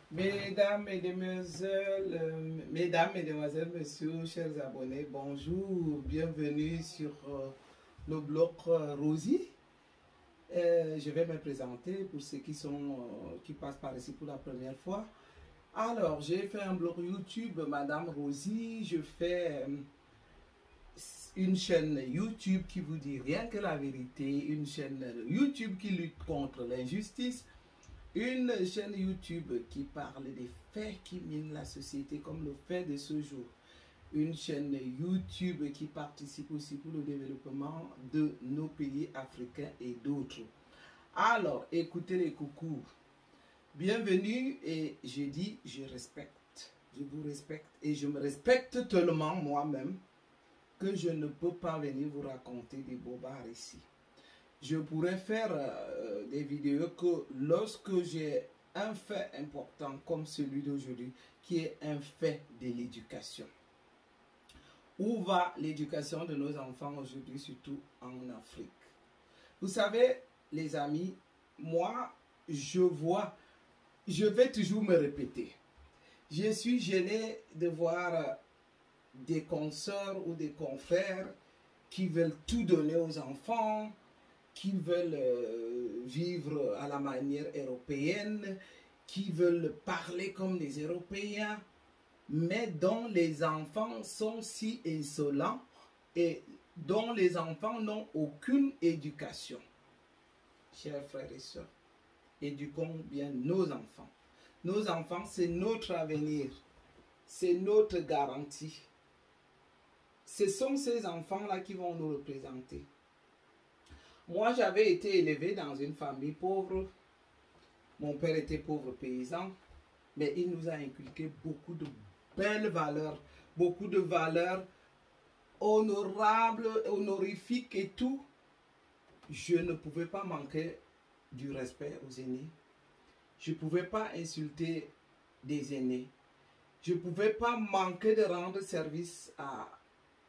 Mesdames, Mesdemoiselles, Messieurs, chers abonnés, bonjour, bienvenue sur le blog Rosie. Je vais me présenter pour ceux qui passent par ici pour la première fois. Alors, j'ai fait un blog YouTube, Madame Rosie. Je fais une chaîne YouTube qui vous dit rien que la vérité, une chaîne YouTube qui lutte contre l'injustice, une chaîne YouTube qui parle des faits qui minent la société comme le fait de ce jour, une chaîne YouTube qui participe aussi pour le développement de nos pays africains et d'autres. Alors, écoutez les coucous, bienvenue et je dis je respecte, je vous respecte et je me respecte tellement moi-même que je ne peux pas venir vous raconter des bobards ici. Je pourrais faire des vidéos que lorsque j'ai un fait important comme celui d'aujourd'hui, qui est un fait de l'éducation. Où va l'éducation de nos enfants aujourd'hui, surtout en Afrique? Vous savez, les amis, moi, je vais toujours me répéter. Je suis gêné de voir des consoeurs ou des confrères qui veulent tout donner aux enfants, qui veulent vivre à la manière européenne, qui veulent parler comme les Européens, mais dont les enfants sont si insolents et dont les enfants n'ont aucune éducation. Chers frères et sœurs, éduquons bien nos enfants. Nos enfants, c'est notre avenir, c'est notre garantie. Ce sont ces enfants-là qui vont nous représenter. Moi, j'avais été élevé dans une famille pauvre. Mon père était pauvre paysan, mais il nous a inculqué beaucoup de belles valeurs, beaucoup de valeurs honorables, honorifiques et tout. Je ne pouvais pas manquer du respect aux aînés. Je ne pouvais pas insulter des aînés. Je ne pouvais pas manquer de rendre service à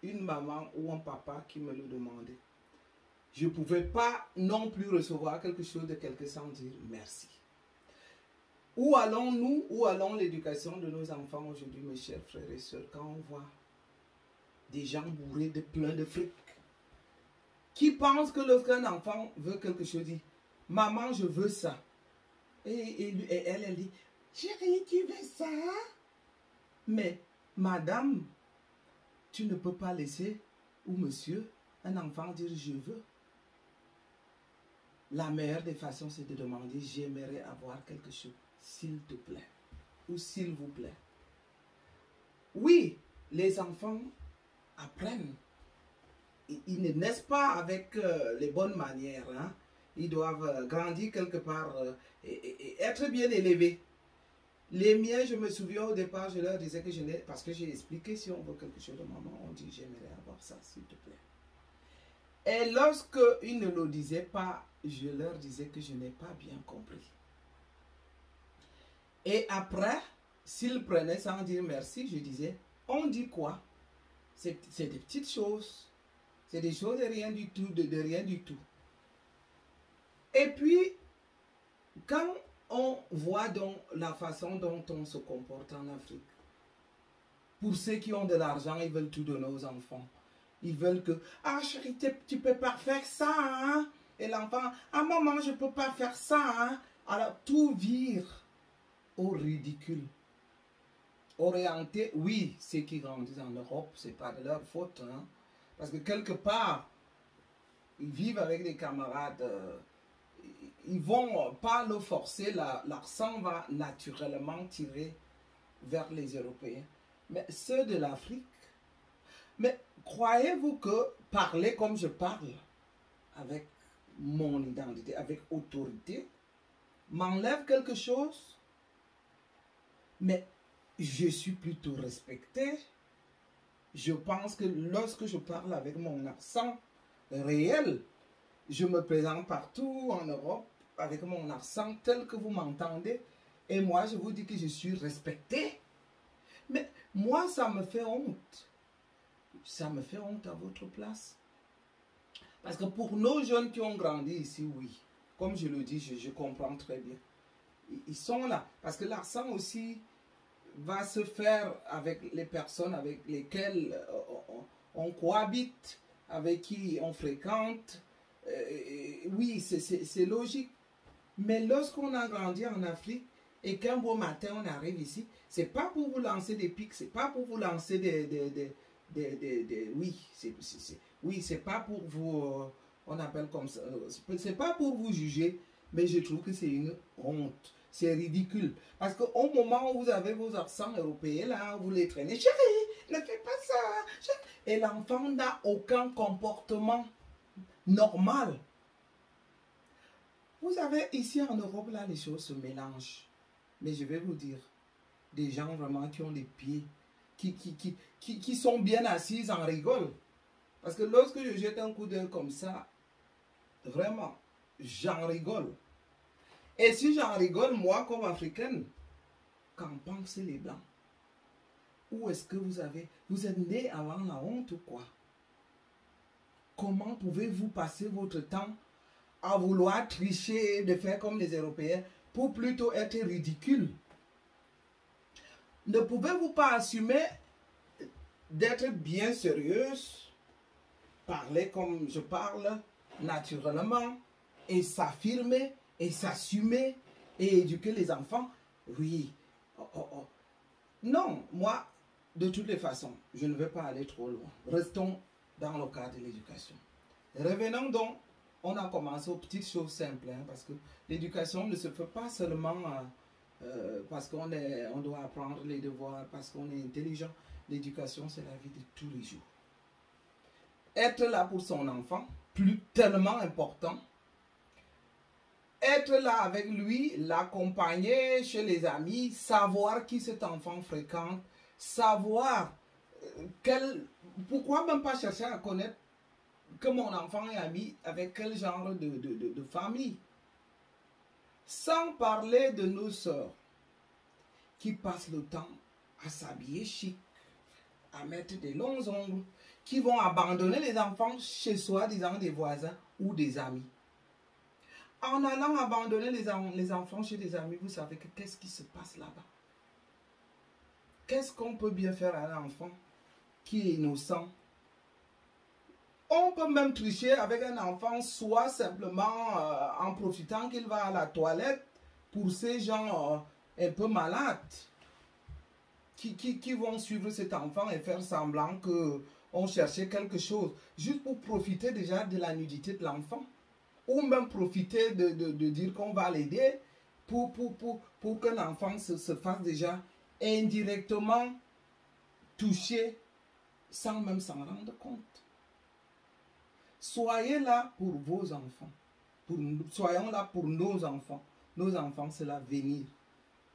une maman ou un papa qui me le demandait. Je ne pouvais pas non plus recevoir quelque chose de quelqu'un sans dire merci. Où allons-nous, où allons l'éducation de nos enfants aujourd'hui, mes chers frères et sœurs, quand on voit des gens bourrés de plein de fric, qui pensent que lorsqu'un enfant veut quelque chose, dit « Maman, je veux ça ». Et elle dit « Chérie, tu veux ça ?» Mais, madame, tu ne peux pas laisser, ou monsieur, un enfant dire « Je veux ». La meilleure des façons, c'est de demander « J'aimerais avoir quelque chose, s'il te plaît » ou « S'il vous plaît ». Oui, les enfants apprennent. Ils ne naissent pas avec les bonnes manières. Hein? Ils doivent grandir quelque part et être bien élevés. Les miens, je me souviens au départ, je leur disais que je n'ai... Parce que j'ai expliqué, si on veut quelque chose de maman, on dit « J'aimerais avoir ça, s'il te plaît ». Et lorsqu'ils ne le disaient pas, je leur disais que je n'ai pas bien compris. Et après, s'ils prenaient sans dire merci, je disais, on dit quoi? C'est des petites choses. C'est des choses de rien du tout, de rien du tout. Et puis, quand on voit donc la façon dont on se comporte en Afrique, pour ceux qui ont de l'argent, ils veulent tout donner aux enfants. Ils veulent que, ah chérie, tu ne peux pas faire ça, hein? Et l'enfant, ah maman, je ne peux pas faire ça, hein? Alors, tout vire au ridicule. Orienté, oui, ceux qui grandissent en Europe, ce n'est pas de leur faute, hein? Parce que quelque part, ils vivent avec des camarades, ils ne vont pas le forcer, leur sang va naturellement tirer vers les Européens. Mais ceux de l'Afrique, mais croyez-vous que parler comme je parle, avec mon identité, avec autorité, m'enlève quelque chose? Mais je suis plutôt respecté. Je pense que lorsque je parle avec mon accent réel, je me présente partout en Europe avec mon accent tel que vous m'entendez. Et moi, je vous dis que je suis respecté. Mais moi, ça me fait honte. Ça me fait honte à votre place. Parce que pour nos jeunes qui ont grandi ici, oui, comme je le dis, je comprends très bien. ils sont là. Parce que l'argent aussi va se faire avec les personnes avec lesquelles on cohabite, avec qui on fréquente. Oui, c'est logique. Mais lorsqu'on a grandi en Afrique et qu'un beau matin on arrive ici, c'est pas pour vous lancer des pics, c'est pas pour vous lancer oui, c'est pas pour vous, on appelle comme ça, c'est pas pour vous juger, mais je trouve que c'est une honte. C'est ridicule. Parce qu'au moment où vous avez vos accents européens, là, vous les traînez. Chérie, ne fais pas ça. Et l'enfant n'a aucun comportement normal. Vous avez ici en Europe, là, les choses se mélangent. Mais je vais vous dire, des gens vraiment qui ont les pieds, qui sont bien assis, en rigolent. Parce que lorsque je jette un coup d'œil comme ça, vraiment, j'en rigole. Et si j'en rigole, moi, comme africaine, qu'en pensent les Blancs? Où est-ce que vous êtes né avant la honte ou quoi? Comment pouvez-vous passer votre temps à vouloir tricher, de faire comme les Européens, pour plutôt être ridicule? Ne pouvez-vous pas assumer d'être bien sérieuse, parler comme je parle, naturellement, et s'affirmer, et s'assumer, et éduquer les enfants? Oui. Non, moi, de toutes les façons, je ne vais pas aller trop loin. Restons dans le cadre de l'éducation. Revenons donc, on a commencé aux petites choses simples, hein, parce que l'éducation ne se fait pas seulement parce qu'on doit apprendre les devoirs, parce qu'on est intelligent. L'éducation, c'est la vie de tous les jours. Être là pour son enfant, tellement important. Être là avec lui, l'accompagner chez les amis, savoir qui cet enfant fréquente, savoir pourquoi même pas chercher à connaître que mon enfant est ami avec quel genre de famille. Sans parler de nos sœurs qui passent le temps à s'habiller chic, à mettre des longs ongles, qui vont abandonner les enfants chez soi-disant des voisins ou des amis. En allant abandonner les enfants chez des amis, vous savez que qu'est-ce qui se passe là-bas? Qu'est-ce qu'on peut bien faire à un enfant qui est innocent? On peut même tricher avec un enfant, soit simplement en profitant qu'il va à la toilette pour ces gens un peu malades qui vont suivre cet enfant et faire semblant qu'on cherchait quelque chose, juste pour profiter déjà de la nudité de l'enfant. Ou même profiter de dire qu'on va l'aider pour que l'enfant se fasse déjà indirectement toucher sans même s'en rendre compte. Soyez là pour vos enfants. Soyons là pour nos enfants. Nos enfants, c'est l'avenir.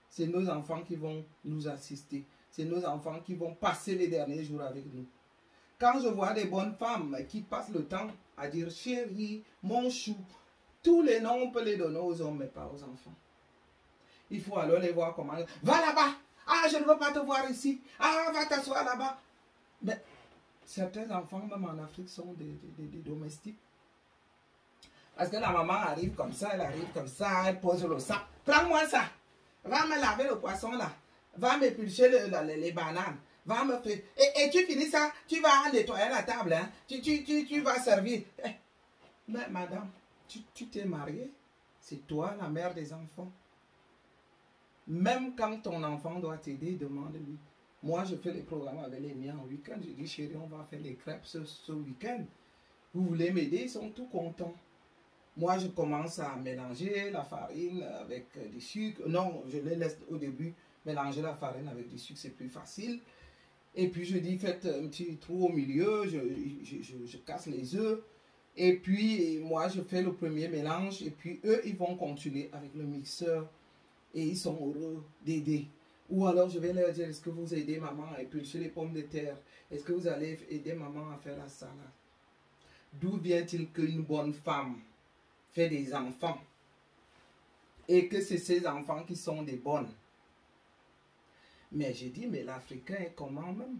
C'est nos enfants qui vont nous assister. C'est nos enfants qui vont passer les derniers jours avec nous. Quand je vois des bonnes femmes qui passent le temps à dire chérie, mon chou, tous les noms on peut les donner aux hommes mais pas aux enfants. Il faut alors les voir comment. Va là-bas. Ah, je ne veux pas te voir ici. Ah, va t'asseoir là-bas. Mais certains enfants, même en Afrique, sont des domestiques. Parce que la maman arrive comme ça, elle pose le sac. Prends-moi ça. Va me laver le poisson là. Va m'éplucher les bananes. Va me faire. Et tu finis ça, tu vas nettoyer la table. Hein? Tu vas servir. Mais madame, tu t'es mariée. C'est toi la mère des enfants. Même quand ton enfant doit t'aider, demande-lui. Moi, je fais les programmes avec les miens en week-end. Je dis, chérie, on va faire les crêpes ce week-end. Vous voulez m'aider? Ils sont tout contents. Moi, je commence à mélanger la farine avec du sucre. Non, je les laisse au début mélanger la farine avec du sucre, c'est plus facile. Et puis, je dis, faites un petit trou au milieu. Je casse les œufs. Et puis, moi, je fais le premier mélange. Et puis, eux, ils vont continuer avec le mixeur. Et ils sont heureux d'aider. Ou alors, je vais leur dire, est-ce que vous aidez maman à éplucher les pommes de terre? Est-ce que vous allez aider maman à faire la salade? D'où vient-il qu'une bonne femme fait des enfants? Et que c'est ces enfants qui sont des bonnes. Mais j'ai dit, mais l'Africain est comment même?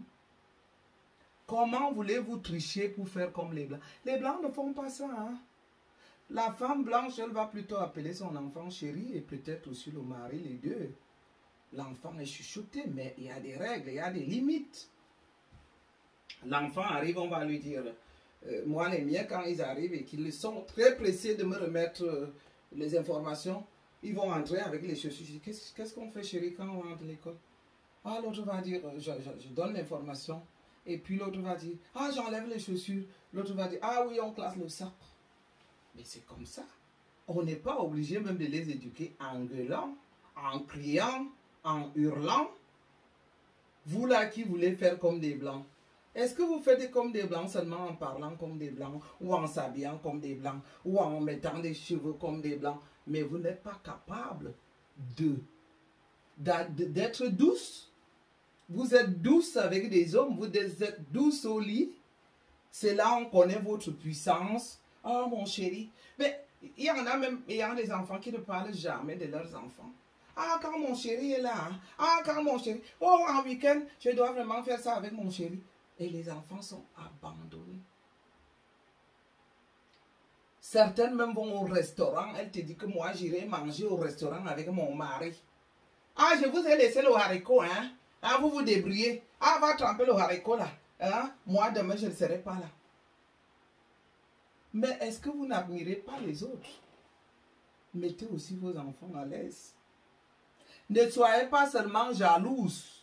Comment voulez-vous tricher pour faire comme les Blancs? Les Blancs ne font pas ça, hein? La femme blanche, elle va plutôt appeler son enfant chéri et peut-être aussi le mari, les deux. L'enfant est chuchoté, mais il y a des règles, il y a des limites. L'enfant arrive, on va lui dire, moi les miens, quand ils arrivent et qu'ils sont très pressés de me remettre les informations, ils vont entrer avec les chaussures. Je dis, qu'est-ce qu'on fait chérie quand on rentre de l'école? Ah, l'autre va dire, je donne l'information. Et puis l'autre va dire, ah, j'enlève les chaussures. L'autre va dire, ah oui, on classe le sac. Mais c'est comme ça. On n'est pas obligé même de les éduquer en gueulant, en criant, en hurlant. Vous là qui voulez faire comme des blancs, est-ce que vous faites comme des blancs seulement en parlant comme des blancs, ou en s'habillant comme des blancs, ou en mettant des cheveux comme des blancs, mais vous n'êtes pas capable d'être douce? Vous êtes douce avec des hommes, vous êtes douce au lit. C'est là on connaît votre puissance. Oh mon chéri. Mais il y en a même, il y a des enfants qui ne parlent jamais de leurs enfants. Ah, quand mon chéri est là. Hein? Ah, quand mon chéri. Oh, en week-end, je dois vraiment faire ça avec mon chéri. Et les enfants sont abandonnés. Certaines même vont au restaurant. Elle te dit que moi, j'irai manger au restaurant avec mon mari. Ah, je vous ai laissé le haricot, hein. Ah, vous vous débrouillez. Ah, va tremper le haricot là. Hein? Moi, demain, je ne serai pas là. Mais est-ce que vous n'admirez pas les autres? Mettez aussi vos enfants à l'aise. Ne soyez pas seulement jalouses.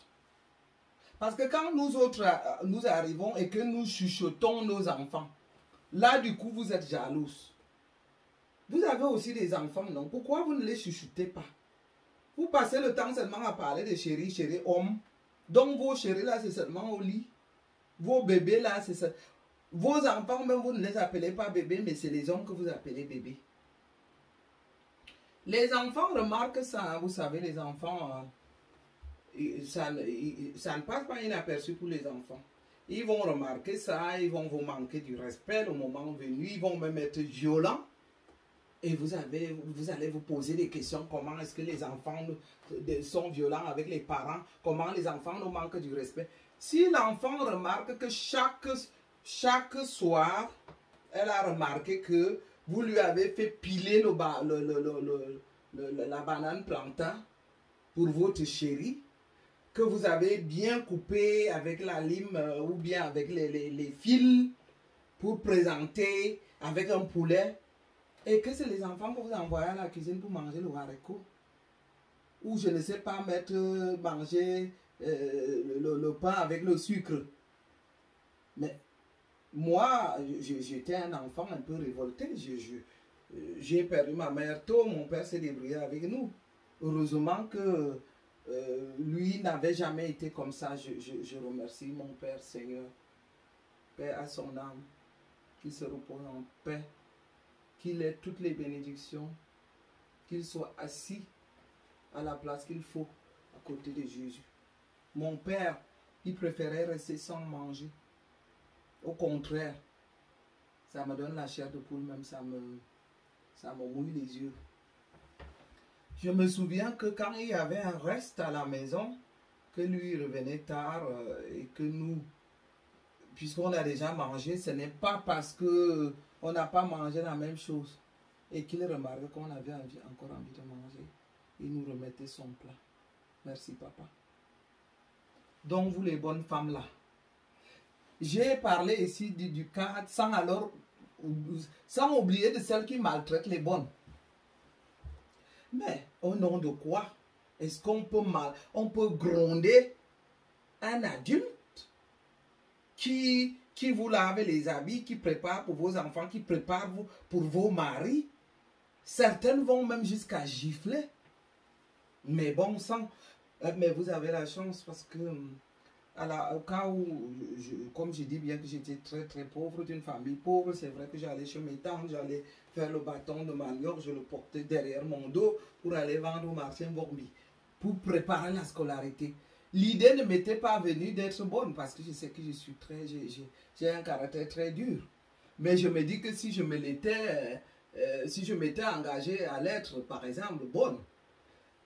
Parce que quand nous autres, nous arrivons et que nous chuchotons nos enfants, là, du coup, vous êtes jalouses. Vous avez aussi des enfants, non? Pourquoi vous ne les chuchotez pas? Vous passez le temps seulement à parler de chéri, chéri, homme. Donc, vos chéris, là, c'est seulement au lit. Vos bébés, là, c'est ça. Vos enfants, même, vous ne les appelez pas bébés, mais c'est les hommes que vous appelez bébés. Les enfants remarquent ça, hein, vous savez, les enfants, ça ne passe pas inaperçu pour les enfants. Ils vont remarquer ça, ils vont vous manquer du respect le moment venu, ils vont même être violents. Et vous allez vous poser des questions, comment est-ce que les enfants sont violents avec les parents, comment les enfants nous manquent du respect. Si l'enfant remarque que chaque soir, elle a remarqué que vous lui avez fait piler la banane plantain pour votre chéri, que vous avez bien coupé avec la lime ou bien avec les fils pour présenter avec un poulet. Et que c'est les enfants que vous envoyez à la cuisine pour manger le haricot. Ou je ne sais pas, manger le pain avec le sucre. Mais moi, j'étais un enfant un peu révolté. J'ai perdu ma mère tôt, mon père s'est débrouillé avec nous. Heureusement que lui n'avait jamais été comme ça. Je remercie mon Père Seigneur. Paix à son âme, qu'il se repose en paix. Qu'il ait toutes les bénédictions, qu'il soit assis à la place qu'il faut à côté de Jésus. Mon père, il préférait rester sans manger. Au contraire, ça me donne la chair de poule, même ça me mouille les yeux. Je me souviens que quand il y avait un reste à la maison, que lui revenait tard et que nous, puisqu'on a déjà mangé, ce n'est pas parce que on n'a pas mangé la même chose et qu'il remarque qu'on avait encore envie de manger. Il nous remettait son plat. Merci papa. Donc vous les bonnes femmes là, j'ai parlé ici du cas sans oublier de celles qui maltraitent les bonnes. Mais au nom de quoi est-ce qu'on peut gronder un adulte qui vous lave les habits, qui prépare pour vos enfants, qui prépare pour vos maris? Certaines vont même jusqu'à gifler. Mais bon sang, mais vous avez la chance parce que au cas où, comme je dis bien que j'étais très très pauvre, d'une famille pauvre, c'est vrai que j'allais chez mes tantes, j'allais faire le bâton de manioc, je le portais derrière mon dos pour aller vendre au marché Borbi, pour préparer la scolarité. L'idée ne m'était pas venue d'être bonne parce que je sais que j'ai un caractère très dur. Mais je me dis que si je m'étais engagé à l'être, par exemple, bonne,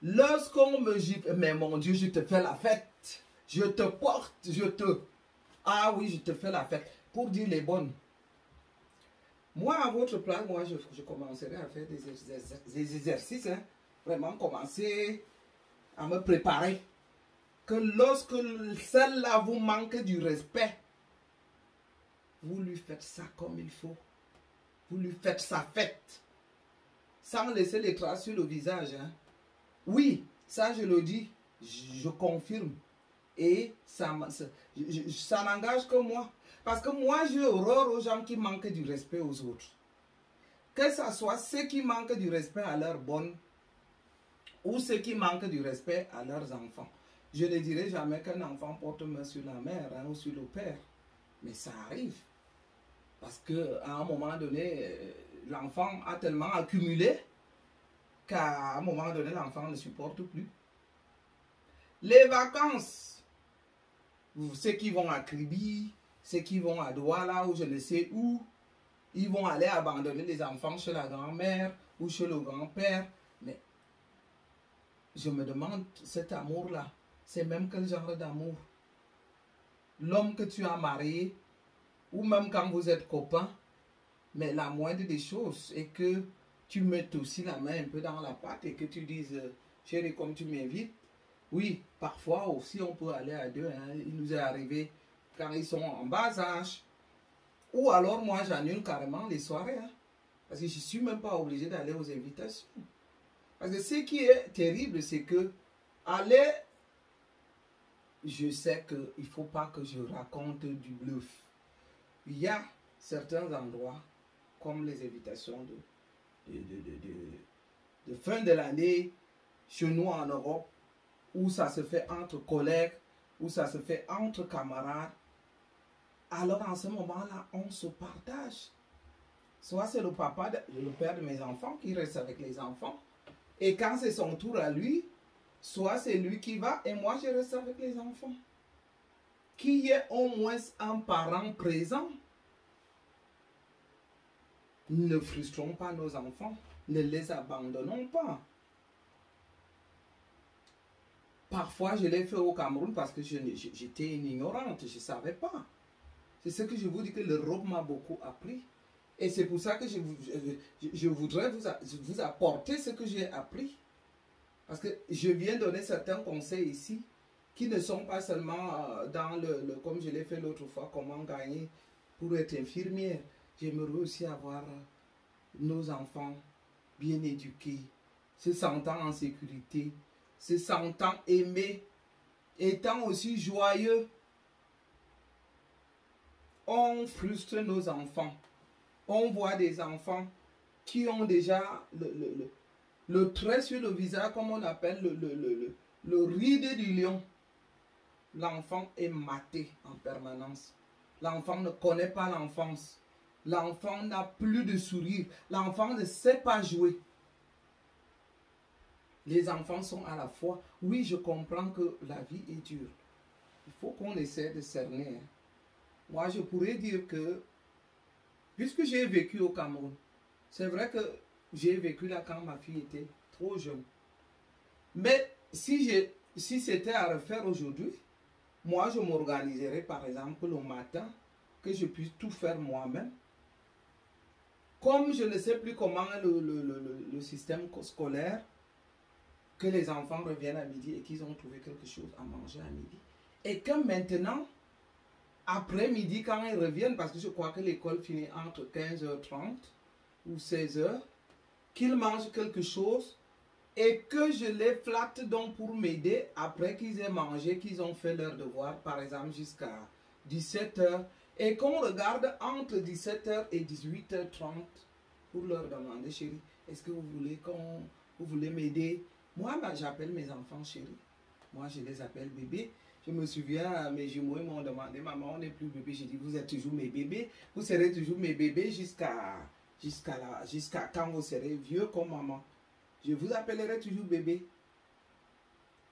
lorsqu'on me gifle, mais mon Dieu, je te fais la fête, je te porte, ah oui, je te fais la fête, pour dire les bonnes. Moi, à votre place, moi, je commencerai à faire des exercices. Hein. Vraiment commencer à me préparer. Que lorsque celle-là vous manque du respect, vous lui faites ça comme il faut. Vous lui faites sa fête. Sans laisser les traces sur le visage. Hein. Oui, ça je le dis. Je confirme. Et ça n'engage que moi. Parce que moi, j'ai horreur aux gens qui manquent du respect aux autres. Que ce soit ceux qui manquent du respect à leurs bonnes ou ceux qui manquent du respect à leurs enfants. Je ne dirai jamais qu'un enfant porte main sur la mère hein, ou sur le père. Mais ça arrive. Parce qu'à un moment donné, l'enfant a tellement accumulé qu'à un moment donné, l'enfant ne supporte plus. Les vacances, ceux qui vont à Kribi, ceux qui vont à Douala ou je ne sais où, ils vont aller abandonner les enfants chez la grand-mère ou chez le grand-père. Mais je me demande, cet amour-là, c'est même quel genre d'amour? L'homme que tu as marié, ou même quand vous êtes copains, mais la moindre des choses est que tu mettes aussi la main un peu dans la pâte et que tu dises, chérie, comme tu m'invites, oui, parfois aussi on peut aller à deux. Hein. Il nous est arrivé quand ils sont en bas âge. Ou alors moi j'annule carrément les soirées. Hein, parce que je ne suis même pas obligé d'aller aux invitations. Parce que ce qui est terrible, c'est que aller, je sais qu'il ne faut pas que je raconte du bluff. Il y a certains endroits, comme les invitations de fin de l'année, chez nous en Europe, où ça se fait entre collègues, où ça se fait entre camarades. Alors en ce moment-là, on se partage. Soit c'est le père de mes enfants qui reste avec les enfants. Et quand c'est son tour à lui, soit c'est lui qui va et moi je reste avec les enfants. Qu'il y ait au moins un parent présent. Ne frustrons pas nos enfants. Ne les abandonnons pas. Parfois, je l'ai fait au Cameroun parce que j'étais une ignorante. Je ne savais pas. C'est ce que je vous dis que l'Europe m'a beaucoup appris. Et c'est pour ça que je voudrais vous apporter ce que j'ai appris. Parce que je viens donner certains conseils ici qui ne sont pas seulement dans comme je l'ai fait l'autre fois, comment gagner pour être infirmière. J'aimerais aussi avoir nos enfants bien éduqués, se sentant en sécurité, se sentant aimés, étant aussi joyeux. On frustre nos enfants. On voit des enfants qui ont déjà le trait sur le visage, comme on appelle le ride du lion. L'enfant est maté en permanence. L'enfant ne connaît pas l'enfance. L'enfant n'a plus de sourire. L'enfant ne sait pas jouer. Les enfants sont à la fois. Oui, je comprends que la vie est dure. Il faut qu'on essaie de cerner. Moi, je pourrais dire que, puisque j'ai vécu au Cameroun, c'est vrai que j'ai vécu là quand ma fille était trop jeune. Mais si c'était à refaire aujourd'hui, moi, je m'organiserais par exemple le matin, que je puisse tout faire moi-même. Comme je ne sais plus comment le système scolaire, que les enfants reviennent à midi et qu'ils ont trouvé quelque chose à manger à midi. Et que maintenant, après midi, quand ils reviennent, parce que je crois que l'école finit entre 15h30 ou 16h, qu'ils mangent quelque chose et que je les flatte donc pour m'aider après qu'ils aient mangé, qu'ils ont fait leur devoir, par exemple jusqu'à 17h, et qu'on regarde entre 17h et 18h30 pour leur demander, chérie, est-ce que vous voulez m'aider? Moi, j'appelle mes enfants chérie. Moi, je les appelle bébés. Je me souviens, mes jumeaux m'ont demandé, maman, on n'est plus bébé. J'ai dit, vous êtes toujours mes bébés. Vous serez toujours mes bébés jusqu'à quand vous serez vieux comme maman. Je vous appellerai toujours bébé.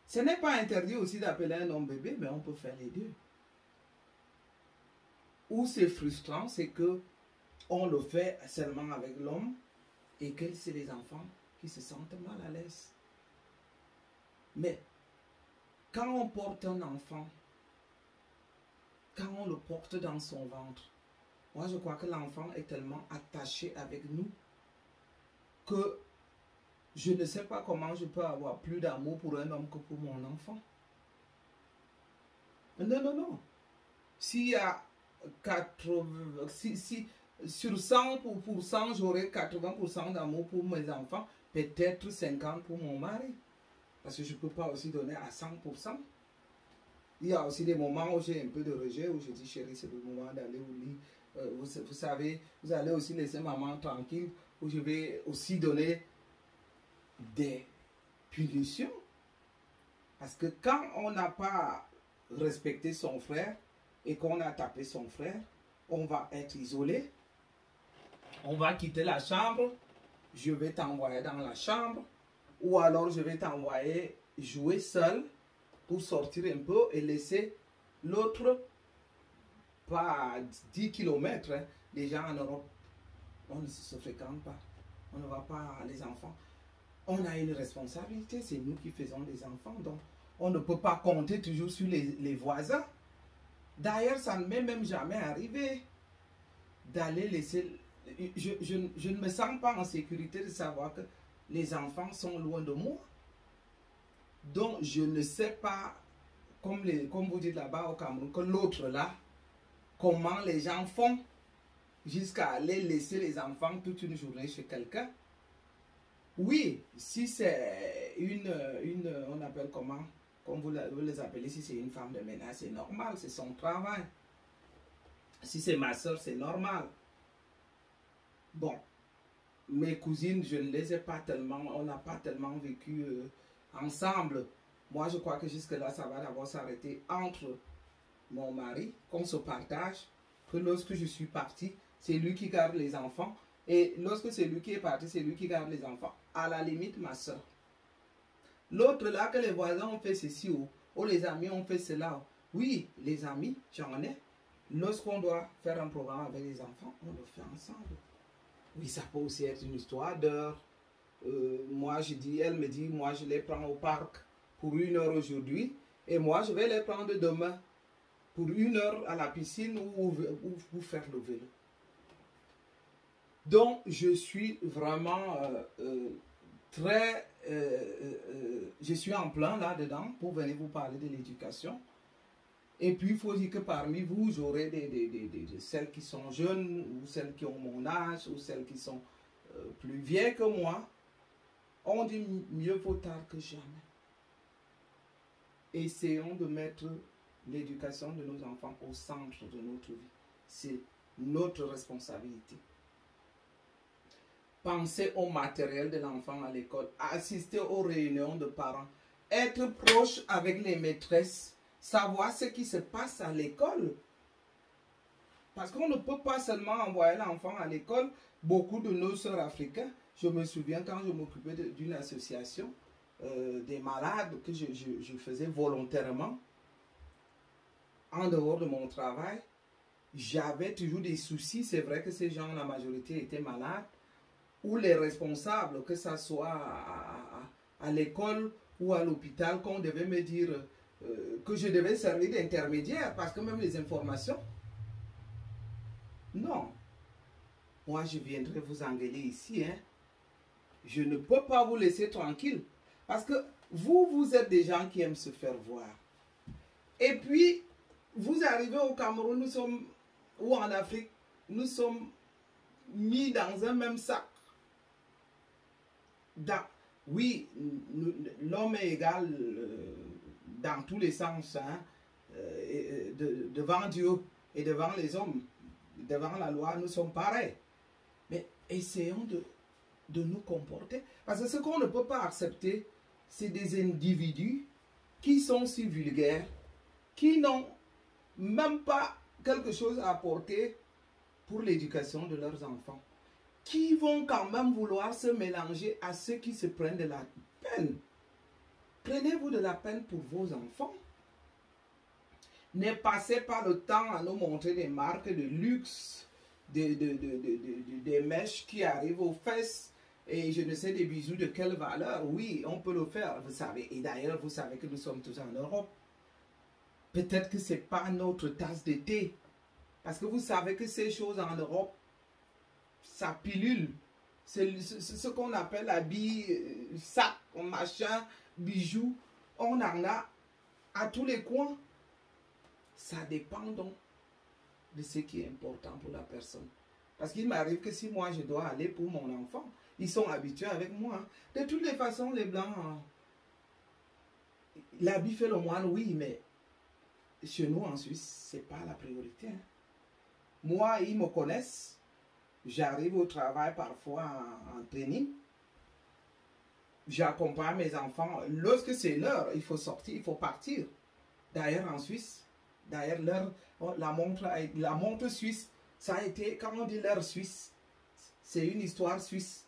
Ce n'est pas interdit aussi d'appeler un homme bébé, mais on peut faire les deux. Où c'est frustrant, c'est que on le fait seulement avec l'homme et que c'est les enfants qui se sentent mal à l'aise. Mais quand on porte un enfant, quand on le porte dans son ventre, Moi, je crois que l'enfant est tellement attaché avec nous que je ne sais pas comment je peux avoir plus d'amour pour un homme que pour mon enfant. Non, non, non. S'il y a 80, sur 100%, j'aurai 80% d'amour pour mes enfants, peut-être 50% pour mon mari. Parce que je ne peux pas aussi donner à 100%. Il y a aussi des moments où j'ai un peu de rejet, où je dis, chérie, c'est le moment d'aller au lit. Vous savez, vous allez aussi laisser maman tranquille, où je vais aussi donner des punitions. Parce que quand on n'a pas respecté son frère et qu'on a tapé son frère, on va être isolé. On va quitter la chambre. Je vais t'envoyer dans la chambre. Ou alors je vais t'envoyer jouer seul pour sortir un peu et laisser l'autre pas 10 km. Hein. Déjà en Europe, on ne se fréquente pas. On ne va pas, les enfants. On a une responsabilité, c'est nous qui faisons des enfants. Donc, on ne peut pas compter toujours sur les voisins. D'ailleurs, ça ne m'est même jamais arrivé d'aller laisser... Je ne me sens pas en sécurité de savoir que les enfants sont loin de moi. Donc, je ne sais pas, comme vous dites là-bas au Cameroun, que l'autre là, comment les gens font jusqu'à aller laisser les enfants toute une journée chez quelqu'un. Oui, si c'est on appelle comment, comme vous les appelez, si c'est une femme de ménage, c'est normal, c'est son travail. Si c'est ma soeur, c'est normal. Bon, mes cousines, je ne les ai pas tellement, on n'a pas tellement vécu ensemble. Moi, je crois que jusque-là, ça va d'abord s'arrêter entre mon mari, qu'on se partage, que lorsque je suis partie, c'est lui qui garde les enfants. Et lorsque c'est lui qui est parti, c'est lui qui garde les enfants. À la limite, ma soeur. L'autre là, que les voisins ont fait ceci, ou les amis ont fait cela. Oui, les amis, j'en ai. Lorsqu'on doit faire un programme avec les enfants, on le fait ensemble. Oui, ça peut aussi être une histoire d'heure. Moi, elle me dit, moi, je les prends au parc pour 1 heure aujourd'hui. Et moi, je vais les prendre demain pour 1 heure à la piscine ou faire le vélo. Donc, je suis vraiment je suis en plein là-dedans pour venir vous parler de l'éducation. Et puis, il faut dire que parmi vous, j'aurai celles qui sont jeunes, ou celles qui ont mon âge, ou celles qui sont plus vieilles que moi. On dit mieux vaut tard que jamais. Essayons de mettre l'éducation de nos enfants au centre de notre vie. C'est notre responsabilité. Pensez au matériel de l'enfant à l'école, assister aux réunions de parents, être proche avec les maîtresses, savoir ce qui se passe à l'école. Parce qu'on ne peut pas seulement envoyer l'enfant à l'école. Beaucoup de nos sœurs africaines, je me souviens quand je m'occupais d'une association des malades que je faisais volontairement, en dehors de mon travail, j'avais toujours des soucis. C'est vrai que ces gens, la majorité, étaient malades. Ou les responsables, que ce soit à l'école ou à l'hôpital, qu'on devait me dire que je devais servir d'intermédiaire, parce que même les informations, non. Moi, je viendrai vous engueuler ici. Hein. Je ne peux pas vous laisser tranquille, parce que vous êtes des gens qui aiment se faire voir. Et puis, vous arrivez au Cameroun, nous sommes, ou en Afrique, nous sommes mis dans un même sac. Oui, l'homme est égal dans tous les sens, hein, devant Dieu et devant les hommes, devant la loi, nous sommes pareils. Mais essayons de nous comporter. Parce que ce qu'on ne peut pas accepter, c'est des individus qui sont si vulgaires, qui n'ont même pas quelque chose à apporter pour l'éducation de leurs enfants, qui vont quand même vouloir se mélanger à ceux qui se prennent de la peine. Prenez-vous de la peine pour vos enfants. Ne passez pas le temps à nous montrer des marques de luxe, des mèches qui arrivent aux fesses, et je ne sais des bijoux de quelle valeur. Oui, on peut le faire, vous savez. Et d'ailleurs, vous savez que nous sommes tous en Europe. Peut-être que ce n'est pas notre tasse de thé. Parce que vous savez que ces choses en Europe, ça pilule. C'est ce qu'on appelle habits, sac, machin, bijoux. On en a à tous les coins. Ça dépend donc de ce qui est important pour la personne. Parce qu'il m'arrive que si moi je dois aller pour mon enfant, ils sont habitués avec moi. De toutes les façons, les Blancs, l'habit fait le moine, oui, mais chez nous en Suisse, ce n'est pas la priorité. Hein. Moi, ils me connaissent. J'arrive au travail parfois en training. J'accompagne mes enfants. Lorsque c'est l'heure, il faut sortir, il faut partir. D'ailleurs, en Suisse, d'ailleurs, la montre suisse, ça a été, quand on dit l'heure suisse, c'est une histoire suisse.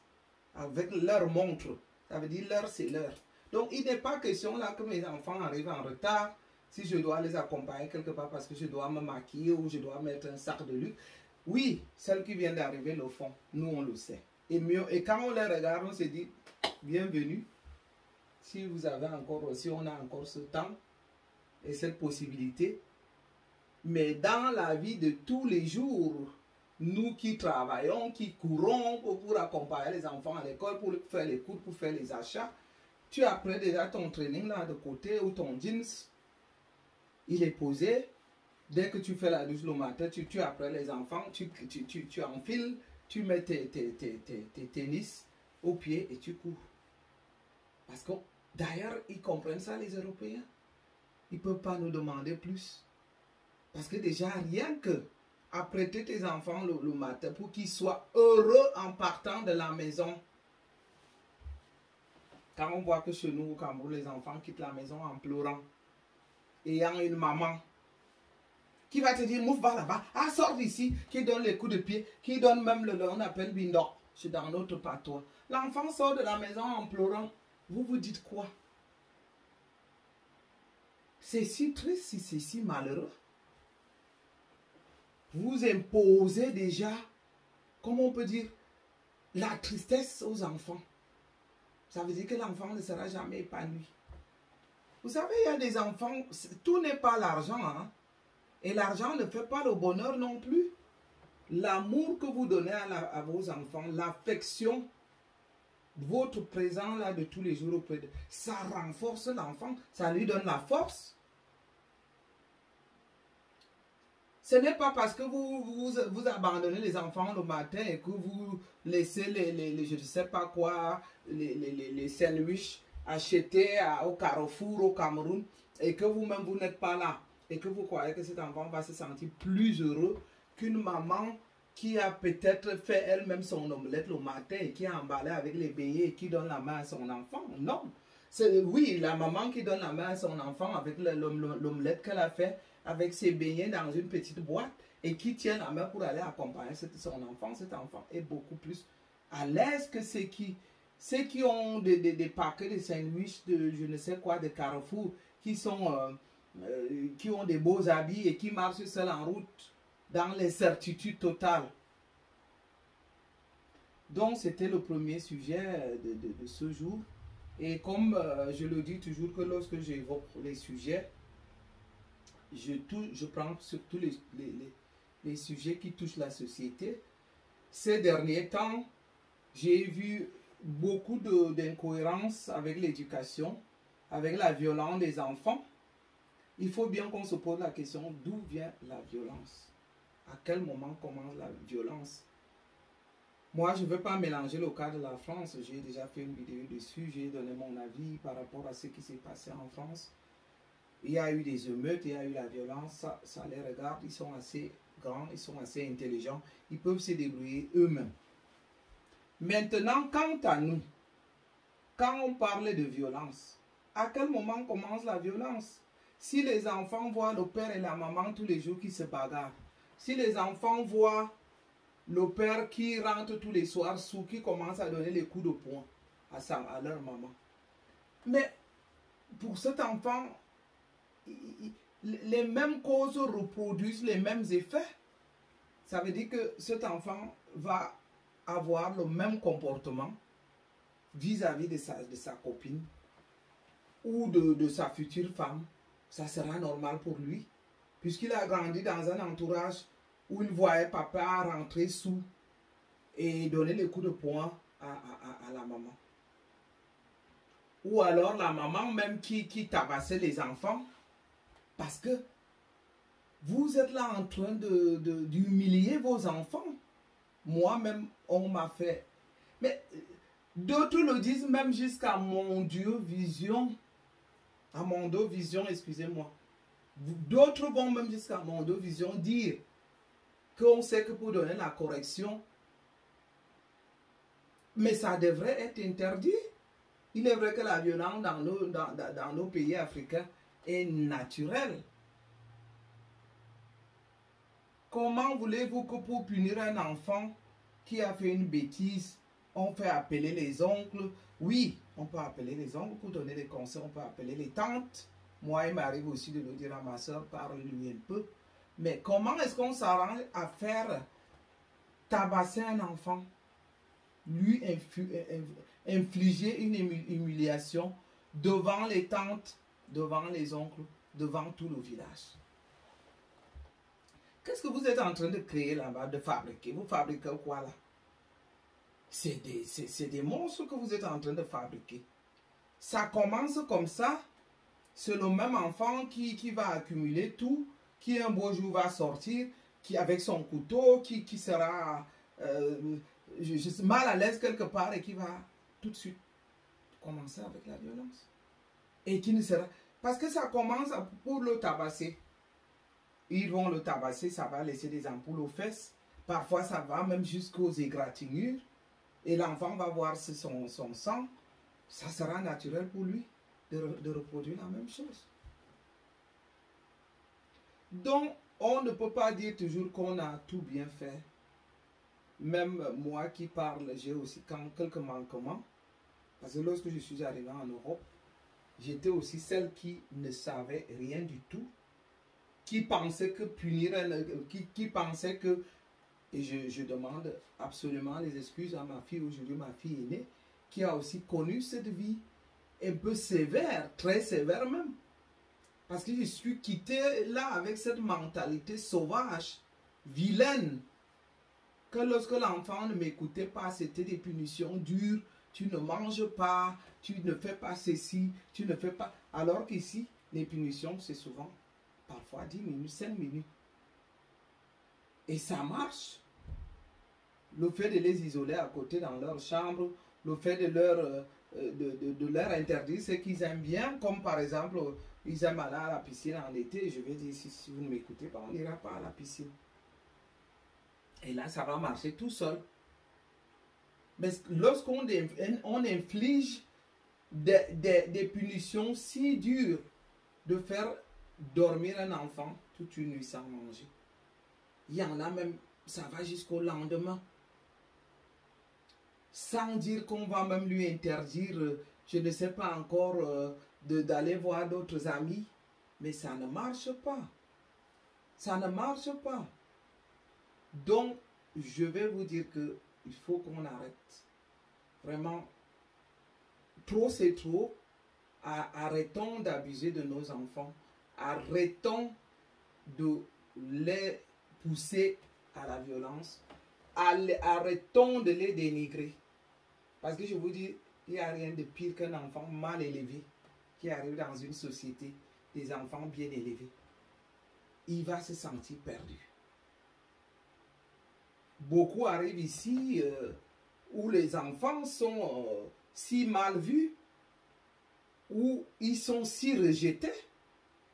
Avec leur montre. Ça veut dire l'heure, c'est l'heure. Donc, il n'est pas question là que mes enfants arrivent en retard. Si je dois les accompagner quelque part parce que je dois me maquiller ou je dois mettre un sac de luxe. Oui, celle qui vient d'arriver le font. Nous, on le sait. Et, mieux, et quand on les regarde, on se dit, bienvenue. Si vous avez encore, si on a encore ce temps et cette possibilité. Mais dans la vie de tous les jours, nous qui travaillons, qui courons pour accompagner les enfants à l'école, pour faire les cours, pour faire les achats, tu as pris déjà ton training là de côté ou ton jeans, il est posé. Dès que tu fais la douche le matin, tu apprends les enfants, tu enfiles, tu mets tes tennis au pied et tu cours. Parce que d'ailleurs, ils comprennent ça les Européens. Ils ne peuvent pas nous demander plus. Parce que déjà, rien que apprêter tes enfants le matin pour qu'ils soient heureux en partant de la maison. Quand on voit que chez nous au Cameroun, les enfants quittent la maison en pleurant, ayant une maman qui va te dire, mouf, va là-bas, ah, sors d'ici, qui donne les coups de pied, qui donne même le, on appelle bindok, c'est dans notre patois. L'enfant sort de la maison en pleurant, vous vous dites quoi? C'est si triste, c'est si malheureux. Vous imposez déjà, comment on peut dire, la tristesse aux enfants. Ça veut dire que l'enfant ne sera jamais épanoui. Vous savez, il y a des enfants, tout n'est pas l'argent, hein? Et l'argent ne fait pas le bonheur non plus. L'amour que vous donnez à vos enfants, l'affection, votre présent là de tous les jours auprès de, ça renforce l'enfant, ça lui donne la force. Ce n'est pas parce que vous abandonnez les enfants le matin et que vous laissez je ne sais pas quoi, les sandwichs achetés au Carrefour, au Cameroun, et que vous-même vous n'êtes pas là. Et que vous croyez que cet enfant va se sentir plus heureux qu'une maman qui a peut-être fait elle-même son omelette le matin et qui a emballé avec les beignets et qui donne la main à son enfant. Non. Oui, la maman qui donne la main à son enfant avec l'omelette qu'elle a fait avec ses beignets dans une petite boîte et qui tient la main pour aller accompagner son enfant. Cet enfant est beaucoup plus à l'aise que ceux qui ont des paquets de sandwichs de je ne sais quoi, de Carrefour, qui ont des beaux habits et qui marchent seuls en route dans l'incertitude totale. Donc, c'était le premier sujet de ce jour. Et comme je le dis toujours que lorsque j'évoque les sujets, je prends surtout les sujets qui touchent la société. Ces derniers temps, j'ai vu beaucoup d'incohérences avec l'éducation, avec la violence des enfants. Il faut bien qu'on se pose la question d'où vient la violence. À quel moment commence la violence? Moi, je ne veux pas mélanger le cas de la France. J'ai déjà fait une vidéo dessus. J'ai donné mon avis par rapport à ce qui s'est passé en France. Il y a eu des émeutes, il y a eu la violence. Ça les regarde. Ils sont assez grands, ils sont assez intelligents. Ils peuvent se débrouiller eux-mêmes. Maintenant, quant à nous, quand on parle de violence, à quel moment commence la violence? Si les enfants voient le père et la maman tous les jours qui se bagarrent, si les enfants voient le père qui rentre tous les soirs sous, qui commence à donner les coups de poing à leur maman. Mais pour cet enfant, les mêmes causes reproduisent les mêmes effets. Ça veut dire que cet enfant va avoir le même comportement vis-à-vis de sa copine ou de sa future femme. Ça sera normal pour lui, puisqu'il a grandi dans un entourage où il voyait papa rentrer sous et donner les coups de poing à la maman. Ou alors la maman même qui tabassait les enfants parce que vous êtes là en train d'humilier vos enfants. Moi-même, on m'a fait. Mais d'autres le disent même jusqu'à Mondiovision. À Mondiovision, excusez-moi. D'autres vont même jusqu'à Mondiovision dire qu'on sait que pour donner la correction, mais ça devrait être interdit. Il est vrai que la violence dans nos pays africains est naturelle. Comment voulez-vous que pour punir un enfant qui a fait une bêtise, on fait appeler les oncles? Oui, on peut appeler les oncles pour donner des conseils, on peut appeler les tantes. Moi, il m'arrive aussi de le dire à ma soeur, parle-lui un peu. Mais comment est-ce qu'on s'arrange à faire tabasser un enfant? Lui infliger une humiliation devant les tantes, devant les oncles, devant tout le village. Qu'est-ce que vous êtes en train de créer là-bas, de fabriquer? Vous fabriquez quoi là? C'est des monstres que vous êtes en train de fabriquer. Ça commence comme ça. C'est le même enfant qui va accumuler tout, qui un beau jour va sortir, qui avec son couteau, qui sera mal à l'aise quelque part et qui va tout de suite commencer avec la violence. Et qui ne sera... Parce que ça commence pour le tabasser. Ils vont le tabasser, ça va laisser des ampoules aux fesses. Parfois, ça va même jusqu'aux égratignures. Et l'enfant va voir son sang. Ça sera naturel pour lui de reproduire la même chose. Donc, on ne peut pas dire toujours qu'on a tout bien fait. Même moi qui parle, j'ai aussi quelques manquements. Parce que lorsque je suis arrivé en Europe, j'étais aussi celle qui ne savait rien du tout. Qui pensait que punir, qui pensait que, et je demande absolument les excuses à ma fille, aujourd'hui ma fille aînée, qui a aussi connu cette vie un peu sévère, très sévère même. Parce que je suis quitté là avec cette mentalité sauvage, vilaine, que lorsque l'enfant ne m'écoutait pas, c'était des punitions dures, tu ne manges pas, tu ne fais pas ceci, tu ne fais pas... Alors qu'ici, les punitions, c'est souvent... Parfois 10 minutes, 5 minutes. Et ça marche. Le fait de les isoler à côté dans leur chambre, le fait de leur interdire ce qu'ils aiment bien, comme par exemple, ils aiment aller à la piscine en été, je vais dire, si vous ne m'écoutez pas, on n'ira pas à la piscine. Et là, ça va marcher tout seul. Mais lorsqu'on inflige des punitions si dures de faire dormir un enfant toute une nuit sans manger. Il y en a même, ça va jusqu'au lendemain. Sans dire qu'on va même lui interdire, je ne sais pas encore, d'aller voir d'autres amis. Mais ça ne marche pas. Ça ne marche pas. Donc, je vais vous dire que il faut qu'on arrête. Vraiment, trop c'est trop. Arrêtons d'abuser de nos enfants. Arrêtons de les pousser à la violence. Arrêtons de les dénigrer. Parce que je vous dis, il n'y a rien de pire qu'un enfant mal élevé qui arrive dans une société, des enfants bien élevés. Il va se sentir perdu. Beaucoup arrivent ici où les enfants sont si mal vus, où ils sont si rejetés.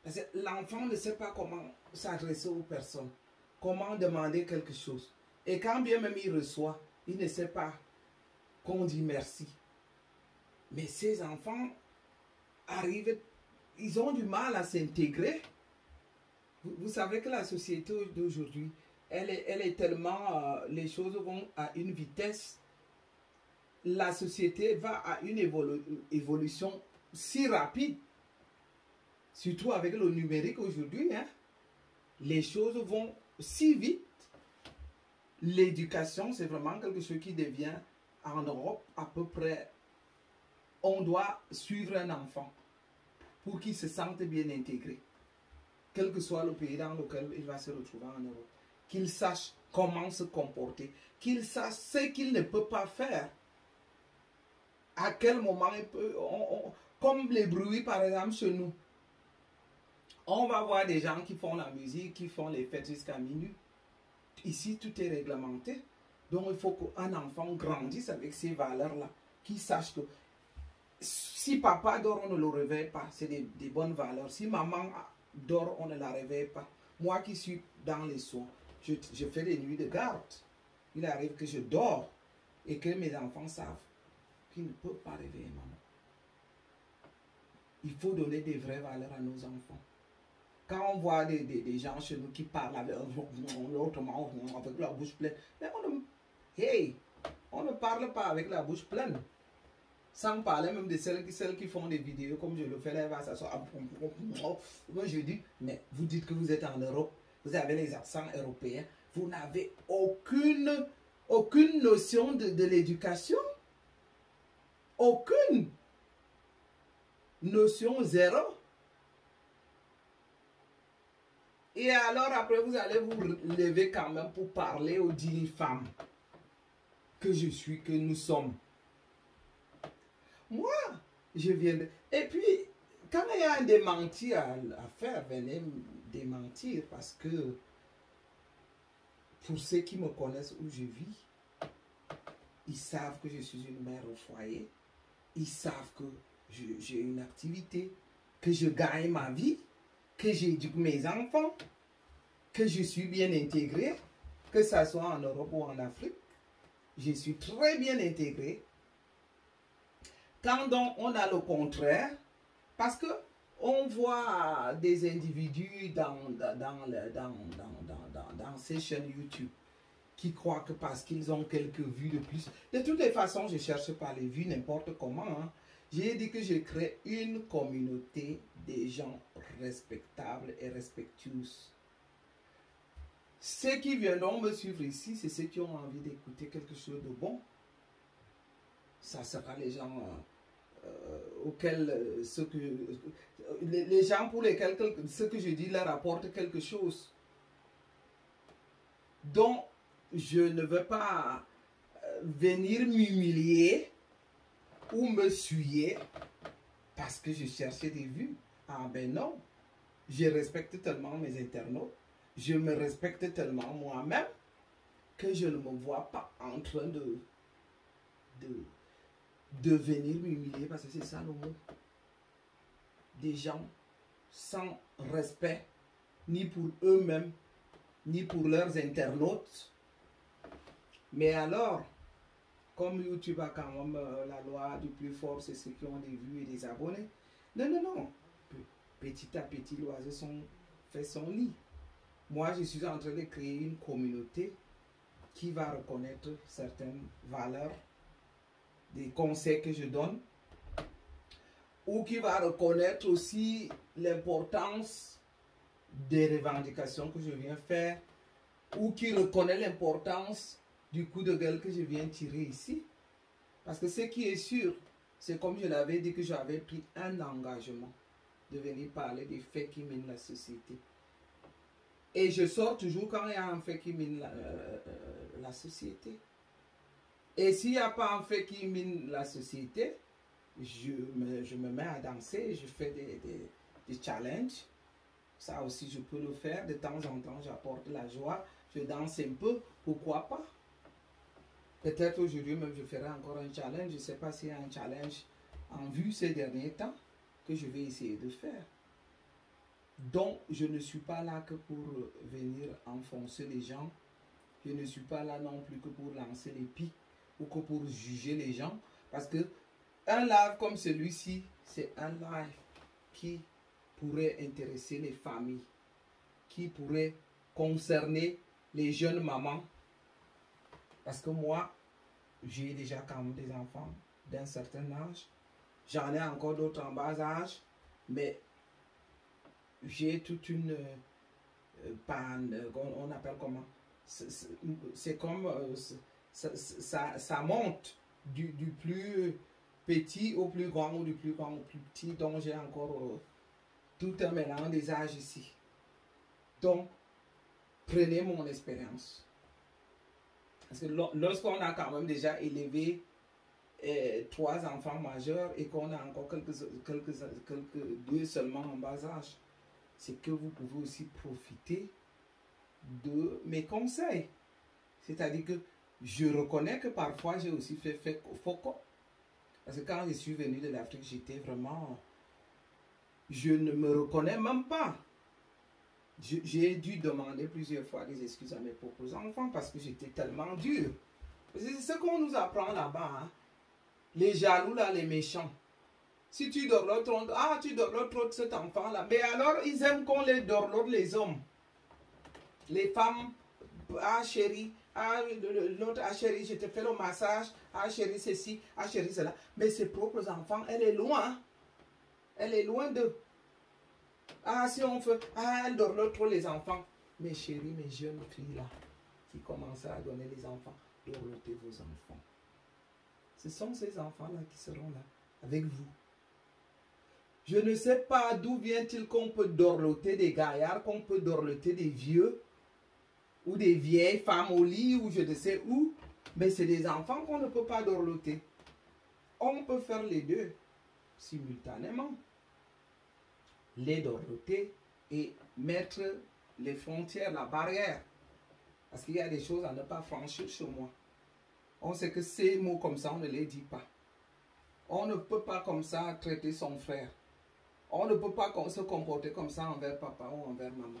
Parce que l'enfant ne sait pas comment s'adresser aux personnes, comment demander quelque chose. Et quand bien même il reçoit, il ne sait pas qu'on dit merci. Mais ces enfants arrivent, ils ont du mal à s'intégrer. Vous savez que la société d'aujourd'hui, elle est tellement, les choses vont à une vitesse. La société va à une évolution si rapide. Surtout avec le numérique aujourd'hui, hein, les choses vont si vite. L'éducation, c'est vraiment quelque chose qui devient, en Europe, à peu près, on doit suivre un enfant pour qu'il se sente bien intégré. Quel que soit le pays dans lequel il va se retrouver en Europe. qu'il sache comment se comporter, qu'il sache ce qu'il ne peut pas faire. À quel moment il peut... comme les bruits, par exemple, chez nous. On va voir des gens qui font la musique, qui font les fêtes jusqu'à minuit. Ici, tout est réglementé. Donc, il faut qu'un enfant grandisse avec ces valeurs-là, qu'il sache que si papa dort, on ne le réveille pas. C'est des bonnes valeurs. Si maman dort, on ne la réveille pas. Moi qui suis dans les soins, je fais des nuits de garde. Il arrive que je dors et que mes enfants savent qu'ils ne peuvent pas réveiller maman. Il faut donner des vraies valeurs à nos enfants. Quand on voit des gens chez nous qui parlent avec la bouche pleine, mais on ne parle pas avec la bouche pleine. Sans parler même de celles qui font des vidéos comme je le fais là, moi je dis, mais vous dites que vous êtes en Europe, vous avez les accents européens, vous n'avez aucune notion de l'éducation. Aucune notion, zéro. Et alors après vous allez vous lever quand même pour parler aux 10 femmes que je suis, que nous sommes. Moi, je viens de... Et puis, quand il y a un démenti à faire, venez me démentir parce que pour ceux qui me connaissent où je vis, ils savent que je suis une mère au foyer. Ils savent que j'ai une activité, que je gagne ma vie, que j'éduque mes enfants, que je suis bien intégré, que ce soit en Europe ou en Afrique. Je suis très bien intégré. Quand donc on a le contraire, parce que on voit des individus dans ces chaînes YouTube qui croient que parce qu'ils ont quelques vues de plus. De toutes les façons, je ne cherche pas les vues n'importe comment. Hein. J'ai dit que je crée une communauté des gens respectables et respectueux. Ceux qui viendront me suivre ici, c'est ceux qui ont envie d'écouter quelque chose de bon. Ça sera les gens auxquels les gens pour lesquels ce que je dis leur apporte quelque chose. Donc, je ne veux pas venir m'humilier ou me suyer parce que je cherchais des vues. Ah ben non, je respecte tellement mes internautes, je me respecte tellement moi-même que je ne me vois pas en train de venir m'humilier parce que c'est ça le mot. Des gens sans respect, ni pour eux-mêmes, ni pour leurs internautes. Mais alors, comme YouTube a quand même la loi du plus fort, c'est ceux qui ont des vues et des abonnés. Non, non, non. Petit à petit, l'oiseau fait son nid. Moi, je suis en train de créer une communauté qui va reconnaître certaines valeurs, des conseils que je donne, ou qui va reconnaître aussi l'importance des revendications que je viens faire, ou qui reconnaît l'importance du coup de gueule que je viens tirer ici. Parce que ce qui est sûr, c'est comme je l'avais dit que j'avais pris un engagement de venir parler des faits qui minent la société. Et je sors toujours quand il y a un fait qui mine la société. Et s'il n'y a pas un fait qui mine la société, je me mets à danser, je fais des challenges. Ça aussi, je peux le faire. De temps en temps, j'apporte la joie. Je danse un peu. Pourquoi pas? Peut-être aujourd'hui même, je ferai encore un challenge. Je ne sais pas s'il y a un challenge en vue ces derniers temps que je vais essayer de faire. Donc, je ne suis pas là que pour venir enfoncer les gens. Je ne suis pas là non plus que pour lancer les pics ou que pour juger les gens. Parce que un live comme celui-ci, c'est un live qui pourrait intéresser les familles, qui pourrait concerner les jeunes mamans. Parce que moi, j'ai déjà quand même des enfants d'un certain âge. J'en ai encore d'autres en bas âge. Mais j'ai toute une panne, on appelle comment? C'est comme, ça monte du plus petit au plus grand ou du plus grand au plus petit. Donc j'ai encore tout un mélange des âges ici. Donc, Prenez mon expérience. Parce que lorsqu'on a quand même déjà élevé 3 enfants majeurs et qu'on a encore deux seulement en bas âge, c'est que vous pouvez aussi profiter de mes conseils. C'est-à-dire que je reconnais que parfois j'ai aussi fait faux coup. Parce que quand je suis venu de l'Afrique, j'étais vraiment... Je ne me reconnais même pas. J'ai dû demander plusieurs fois des excuses à mes propres enfants parce que j'étais tellement dur. C'est ce qu'on nous apprend là-bas. Hein? Les jaloux, là, les méchants. Si tu dorlotes trop, tu dorlotes trop de cet enfant-là. Mais alors, ils aiment qu'on les dorlote, les hommes. Les femmes, chérie, l'autre, chérie, je te fais le massage, chérie, ceci, chérie, cela. Mais ses propres enfants, elle est loin. Elle est loin d'eux. Si on fait, elle dorlote trop les enfants. Mes chéris, mes jeunes filles là, qui commencent à donner les enfants, dorlotez vos enfants. Ce sont ces enfants-là qui seront là, avec vous. Je ne sais pas d'où vient-il qu'on peut dorloter des gaillards, qu'on peut dorloter des vieux, ou des vieilles femmes au lit, ou je ne sais où. Mais c'est des enfants qu'on ne peut pas dorloter. On peut faire les deux simultanément. Les dorloter et mettre les frontières, la barrière. Parce qu'il y a des choses à ne pas franchir chez moi. On sait que ces mots comme ça, on ne les dit pas. On ne peut pas comme ça traiter son frère. On ne peut pas se comporter comme ça envers papa ou envers maman.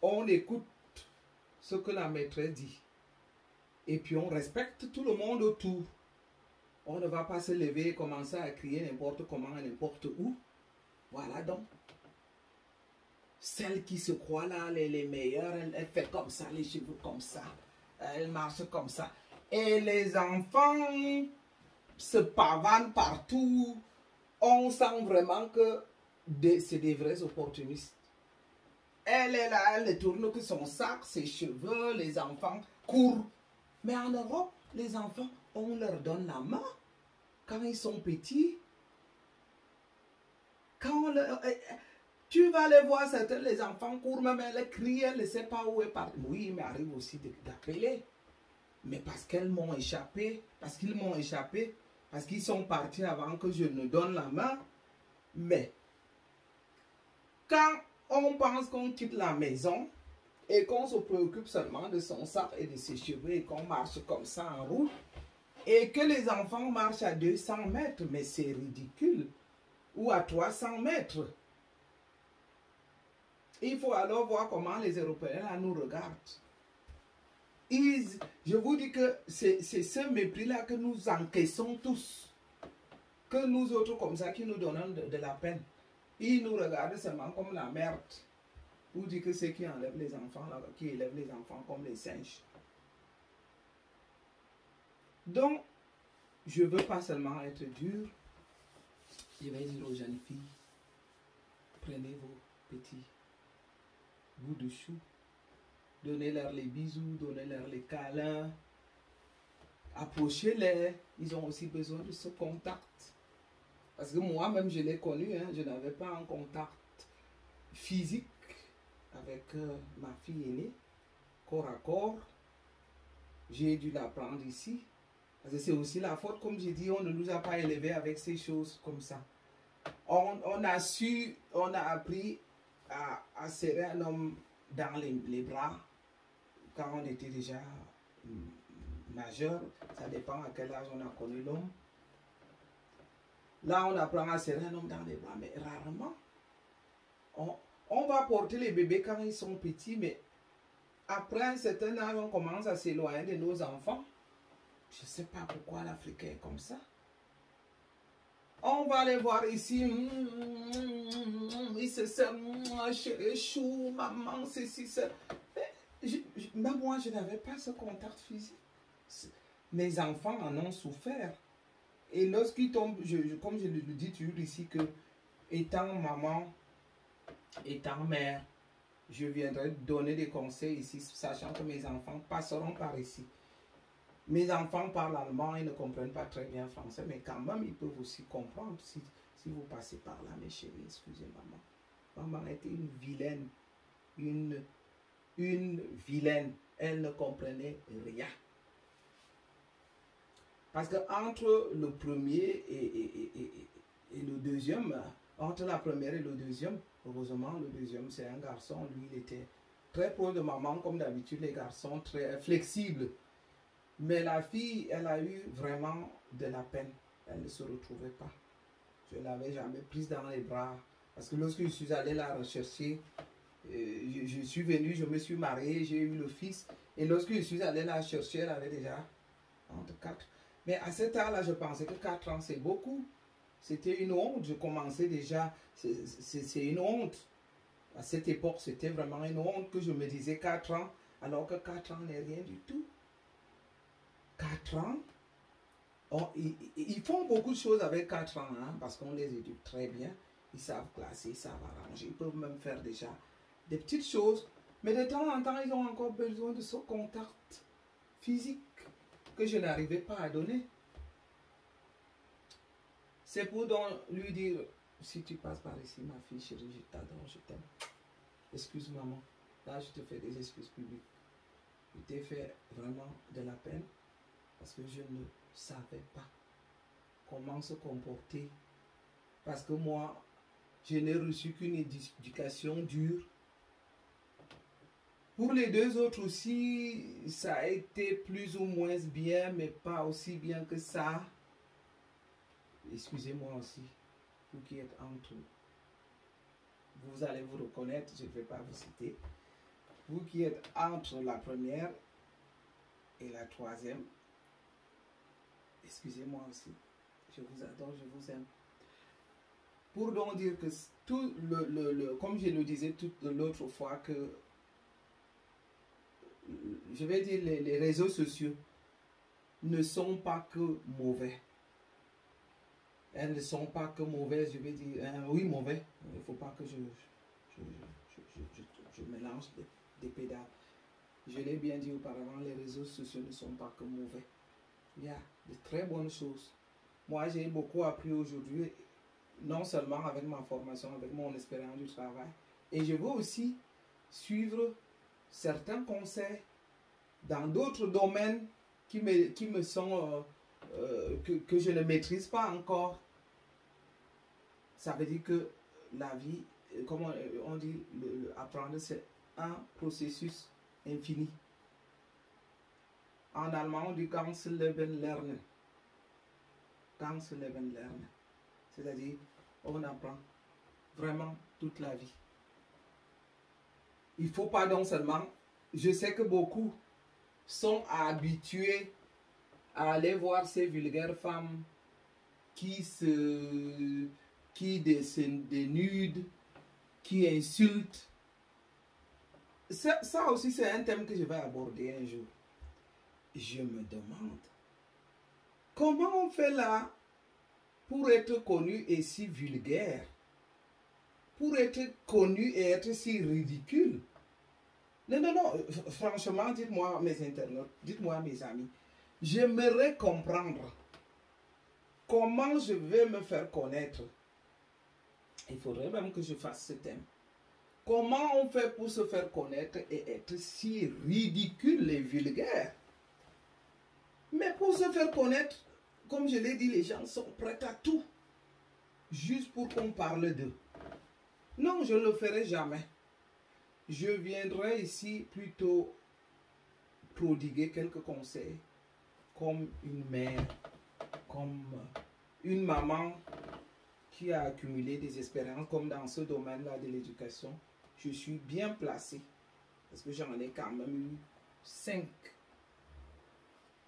On écoute ce que la maîtresse dit. Et puis on respecte tout le monde autour. On ne va pas se lever et commencer à crier n'importe comment, n'importe où. Voilà donc. Celle qui se croit là, les meilleures, elle fait comme ça, les cheveux comme ça. Elle marche comme ça. Et les enfants se pavanent partout. On sent vraiment que c'est des vrais opportunistes. Elle est là, elle ne tourne que son sac, ses cheveux, les enfants courent. Mais en Europe, les enfants, on leur donne la main quand ils sont petits. Quand tu vas les voir, certains, les enfants courent, même elles crient, elles ne savent pas où est partie. Oui, il m'arrive aussi d'appeler. Mais parce qu'elles m'ont échappé, parce qu'ils m'ont échappé, parce qu'ils sont partis avant que je ne donne la main. Mais quand on pense qu'on quitte la maison et qu'on se préoccupe seulement de son sac et de ses cheveux et qu'on marche comme ça en route et que les enfants marchent à 200 mètres, mais c'est ridicule, ou à 300 mètres. Il faut alors voir comment les Européens là, nous regardent. Je vous dis que c'est ce mépris-là que nous encaissons tous. Que nous autres comme ça qui nous donnons de la peine. Ils nous regardent seulement comme la merde. Ou dit que ceux qui enlèvent les enfants, là, qui élèvent les enfants comme les singes. Donc, je ne veux pas seulement être dur. Je vais dire aux jeunes filles, prenez vos petits bouts de chou. Donnez-leur les bisous, donnez-leur les câlins. Approchez-les. Ils ont aussi besoin de ce contact. Parce que moi-même, je l'ai connu. Hein, je n'avais pas un contact physique avec ma fille aînée, corps à corps. J'ai dû l'apprendre ici. Parce que c'est aussi la faute, comme j'ai dit, on ne nous a pas élevés avec ces choses comme ça. On a appris à serrer un homme dans les bras quand on était déjà majeur. Ça dépend à quel âge on a connu l'homme. Là, on apprend à serrer un homme dans les bras, mais rarement. On va porter les bébés quand ils sont petits, mais après un certain âge, on commence à s'éloigner de nos enfants. Je ne sais pas pourquoi l'Africain est comme ça. On va les voir ici. Ils se serrent, chérie, chou, maman, ceci, ça. Même moi, je n'avais pas ce contact physique. Mes enfants en ont souffert. Et lorsqu'ils tombent, comme je le dis toujours ici, que étant maman, étant mère, je viendrai donner des conseils ici, sachant que mes enfants passeront par ici. Mes enfants parlent allemand, ils ne comprennent pas très bien français, mais quand même, ils peuvent aussi comprendre si vous passez par là, mes chéris, excusez maman. Maman était une vilaine, une une vilaine. Elle ne comprenait rien. Parce que entre le premier et le deuxième, entre la première et le deuxième, heureusement, le deuxième, c'est un garçon. Lui, il était très proche de maman, comme d'habitude, les garçons, très flexibles. Mais la fille, elle a eu vraiment de la peine. Elle ne se retrouvait pas. Je ne l'avais jamais prise dans les bras. Parce que lorsque je suis allé la rechercher, je suis venu, je me suis marié, j'ai eu le fils. Et lorsque je suis allé la chercher, elle avait déjà entre 4. Mais à cet âge-là, je pensais que 4 ans, c'est beaucoup. C'était une honte. Je commençais déjà. C'est une honte. À cette époque, c'était vraiment une honte que je me disais 4 ans, alors que 4 ans n'est rien du tout. 4 ans, ils font beaucoup de choses avec 4 ans, hein, parce qu'on les éduque très bien. Ils savent classer, ils savent arranger, ils peuvent même faire déjà des petites choses. Mais de temps en temps, ils ont encore besoin de ce contact physique que je n'arrivais pas à donner. C'est pour donc lui dire, si tu passes par ici, ma fille chérie, je t'adore, je t'aime. Excuse maman, là je te fais des excuses publiques. Je t'ai fait vraiment de la peine parce que je ne savais pas comment se comporter. Parce que moi, je n'ai reçu qu'une éducation dure. Pour les deux autres aussi, ça a été plus ou moins bien, mais pas aussi bien que ça. Excusez-moi aussi, vous qui êtes entre vous allez vous reconnaître, je ne vais pas vous citer. Vous qui êtes entre la première et la troisième, excusez-moi aussi, je vous adore, je vous aime. Pour donc dire que tout comme je le disais toute l'autre fois, que je vais dire les réseaux sociaux ne sont pas que mauvais. Elles ne sont pas que mauvaises, je vais dire, oui mauvais, il ne faut pas que je mélange des pédales. Je l'ai bien dit auparavant, les réseaux sociaux ne sont pas que mauvais. Il y a de très bonnes choses. Moi, j'ai beaucoup appris aujourd'hui, non seulement avec ma formation, avec mon expérience du travail, et je veux aussi suivre certains conseils dans d'autres domaines qui me sont, que je ne maîtrise pas encore. Ça veut dire que la vie, comme on dit, apprendre, c'est un processus infini. En allemand, on dit ganz Leben lernen. Ganz Leben lernen. C'est-à-dire, on apprend vraiment toute la vie. Il ne faut pas donc seulement, je sais que beaucoup sont habitués à aller voir ces vulgaires femmes qui se dénudent, qui insultent. Ça aussi, c'est un thème que je vais aborder un jour. Je me demande, comment on fait là pour être connu et si vulgaire? Pour être connu et être si ridicule? Non, non, non, franchement, dites-moi mes internautes, dites-moi mes amis, j'aimerais comprendre comment je vais me faire connaître. Il faudrait même que je fasse ce thème. Comment on fait pour se faire connaître et être si ridicule et vulgaire? Mais pour se faire connaître, comme je l'ai dit, les gens sont prêts à tout. Juste pour qu'on parle d'eux. Non, je ne le ferai jamais. Je viendrai ici plutôt prodiguer quelques conseils comme une mère, comme une maman qui a accumulé des expériences comme dans ce domaine-là de l'éducation. Je suis bien placé parce que j'en ai quand même eu 5.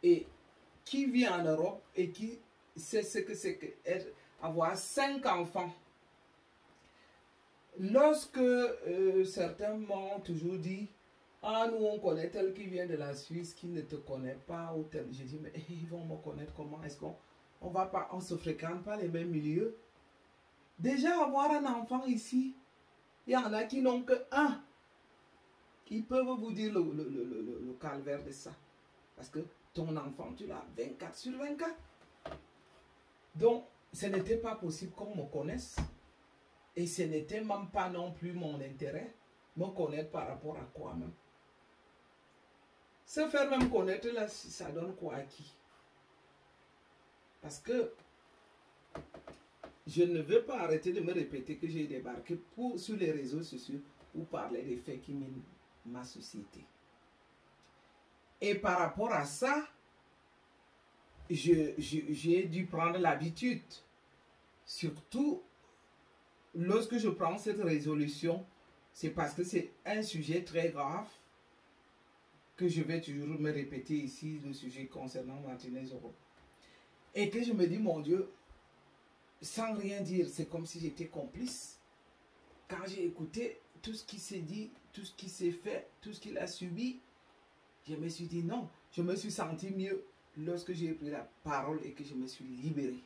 Et qui vit en Europe et qui sait ce que c'est avoir 5 enfants. Lorsque certains m'ont toujours dit, ah, nous on connaît tel qui vient de la Suisse, qui ne te connaît pas, ou tel. J'ai dit, mais ils vont me connaître comment? Est-ce qu'on va pas, on se fréquente pas les mêmes milieux? Déjà avoir un enfant ici, il y en a qui n'ont que un. Ils peuvent vous dire le calvaire de ça. Parce que ton enfant, tu l'as 24/24. Donc, ce n'était pas possible qu'on me connaisse. Et ce n'était même pas non plus mon intérêt. Me connaître par rapport à quoi même? Se faire même connaître, là, ça donne quoi à qui? Parce que je ne veux pas arrêter de me répéter que j'ai débarqué sur les réseaux sociaux pour parler des faits qui minent ma société. Et par rapport à ça, j'ai dû prendre l'habitude, surtout lorsque je prends cette résolution, c'est parce que c'est un sujet très grave que je vais toujours me répéter ici, le sujet concernant Martinez Oro. Et que je me dis, mon Dieu, sans rien dire, c'est comme si j'étais complice. Quand j'ai écouté tout ce qui s'est dit, tout ce qui s'est fait, tout ce qu'il a subi, je me suis dit non. Je me suis senti mieux lorsque j'ai pris la parole et que je me suis libéré.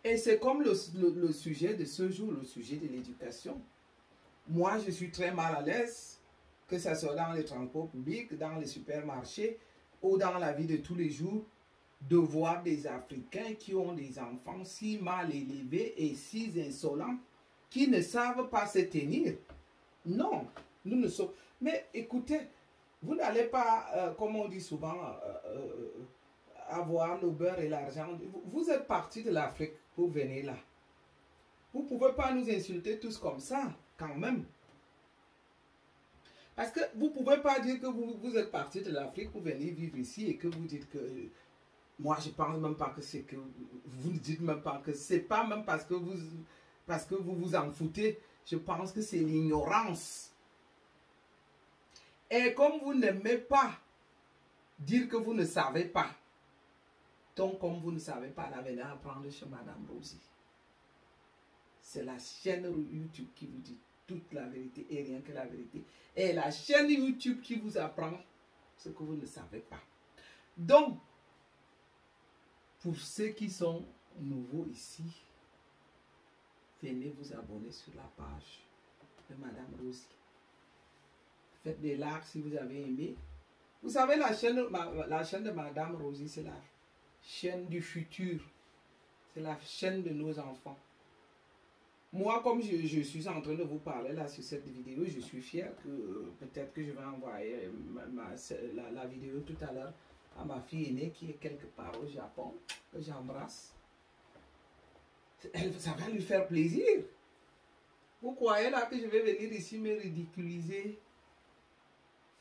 Et c'est comme le sujet de ce jour, le sujet de l'éducation. Moi, je suis très mal à l'aise, que ce soit dans les transports publics, dans les supermarchés ou dans la vie de tous les jours, de voir des Africains qui ont des enfants si mal élevés et si insolents, qui ne savent pas se tenir. Non, nous ne sommes... Mais écoutez, vous n'allez pas, comme on dit souvent, avoir le beurre et l'argent. Vous êtes partis de l'Afrique pour venir là. Vous ne pouvez pas nous insulter tous comme ça, quand même. Parce que vous ne pouvez pas dire que vous êtes partis de l'Afrique pour venir vivre ici et que vous dites que... Moi, je ne pense même pas que c'est que... Vous ne dites même pas que c'est pas même parce que vous vous en foutez. Je pense que c'est l'ignorance. Et comme vous n'aimez pas dire que vous ne savez pas, donc comme vous ne savez pas, là, venez apprendre chez Madame Rosie. C'est la chaîne YouTube qui vous dit toute la vérité et rien que la vérité. Et la chaîne YouTube qui vous apprend ce que vous ne savez pas. Donc, pour ceux qui sont nouveaux ici, venez vous abonner sur la page de Madame Rosie. Faites des likes si vous avez aimé. Vous savez, la chaîne de Madame Rosie, c'est la chaîne du futur. C'est la chaîne de nos enfants. Moi, comme je suis en train de vous parler là sur cette vidéo, je suis fier que peut-être que je vais envoyer la vidéo tout à l'heure à ma fille aînée qui est quelque part au Japon, que j'embrasse. Ça va lui faire plaisir. Vous croyez là que je vais venir ici me ridiculiser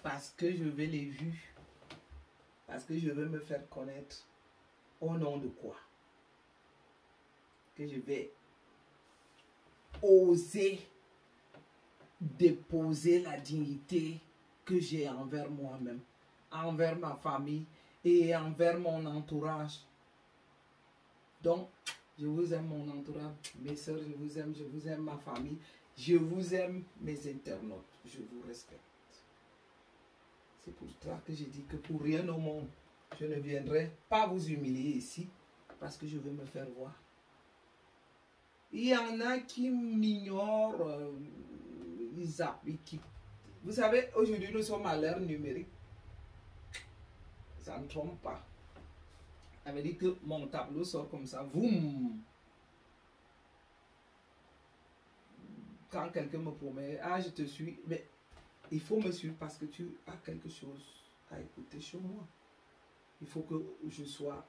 parce que je vais les vues, parce que je veux me faire connaître au nom de quoi? Que je vais oser déposer la dignité que j'ai envers moi-même, envers ma famille et envers mon entourage. Donc, je vous aime mon entourage, mes soeurs, je vous aime ma famille, je vous aime mes internautes, je vous respecte. C'est pour ça que j'ai dit que pour rien au monde, je ne viendrai pas vous humilier ici parce que je veux me faire voir. Il y en a qui m'ignorent, ils zappent, vous savez, aujourd'hui nous sommes à l'ère numérique. Ça ne trompe pas. Ça veut dire que mon tableau sort comme ça. Boum. Quand quelqu'un me promet, ah je te suis, mais il faut me suivre parce que tu as quelque chose à écouter chez moi. Il faut que je sois,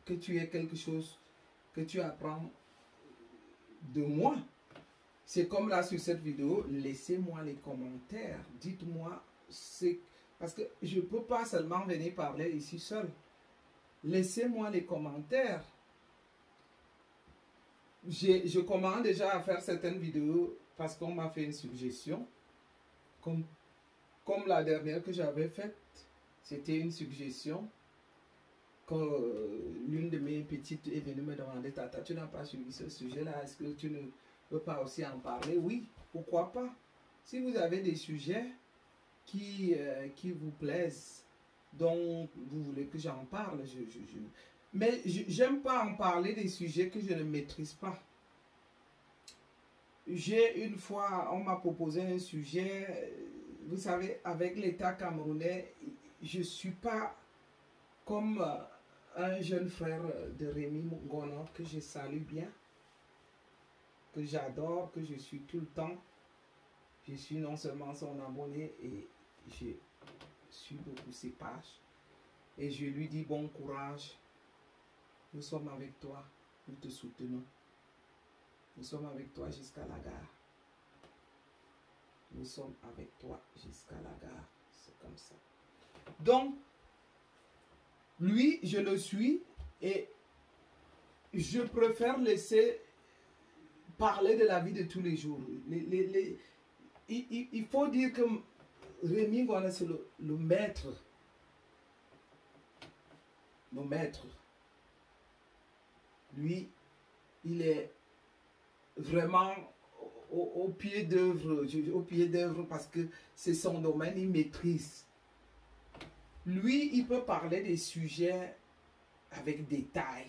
que tu aies quelque chose, que tu apprends de moi. C'est comme là sur cette vidéo, laissez-moi les commentaires. Dites-moi, parce que je ne peux pas seulement venir parler ici seul. Laissez-moi les commentaires. Je commence déjà à faire certaines vidéos parce qu'on m'a fait une suggestion. Comme la dernière que j'avais faite, c'était une suggestion. Que l'une de mes petites est venue me demander, Tata, tu n'as pas suivi ce sujet-là, est-ce que tu ne veux pas aussi en parler? Oui, pourquoi pas? Si vous avez des sujets qui vous plaisent, dont vous voulez que j'en parle, mais j'aime pas en parler des sujets que je ne maîtrise pas. Une fois, on m'a proposé un sujet, vous savez, avec l'État camerounais, je ne suis pas comme un jeune frère de Rémi Ngono que je salue bien, que j'adore, que je suis tout le temps. Je suis non seulement son abonné et su beaucoup ses pages. Et je lui dis bon courage. Nous sommes avec toi. Nous te soutenons. Nous sommes avec toi jusqu'à la gare. Nous sommes avec toi jusqu'à la gare. C'est comme ça. Donc, lui, je le suis et je préfère laisser parler de la vie de tous les jours. Il faut dire que Rémi Ngouane, c'est le maître. Le maître. Lui, il est vraiment au pied d'œuvre parce que c'est son domaine, il maîtrise. Lui, il peut parler des sujets avec détail,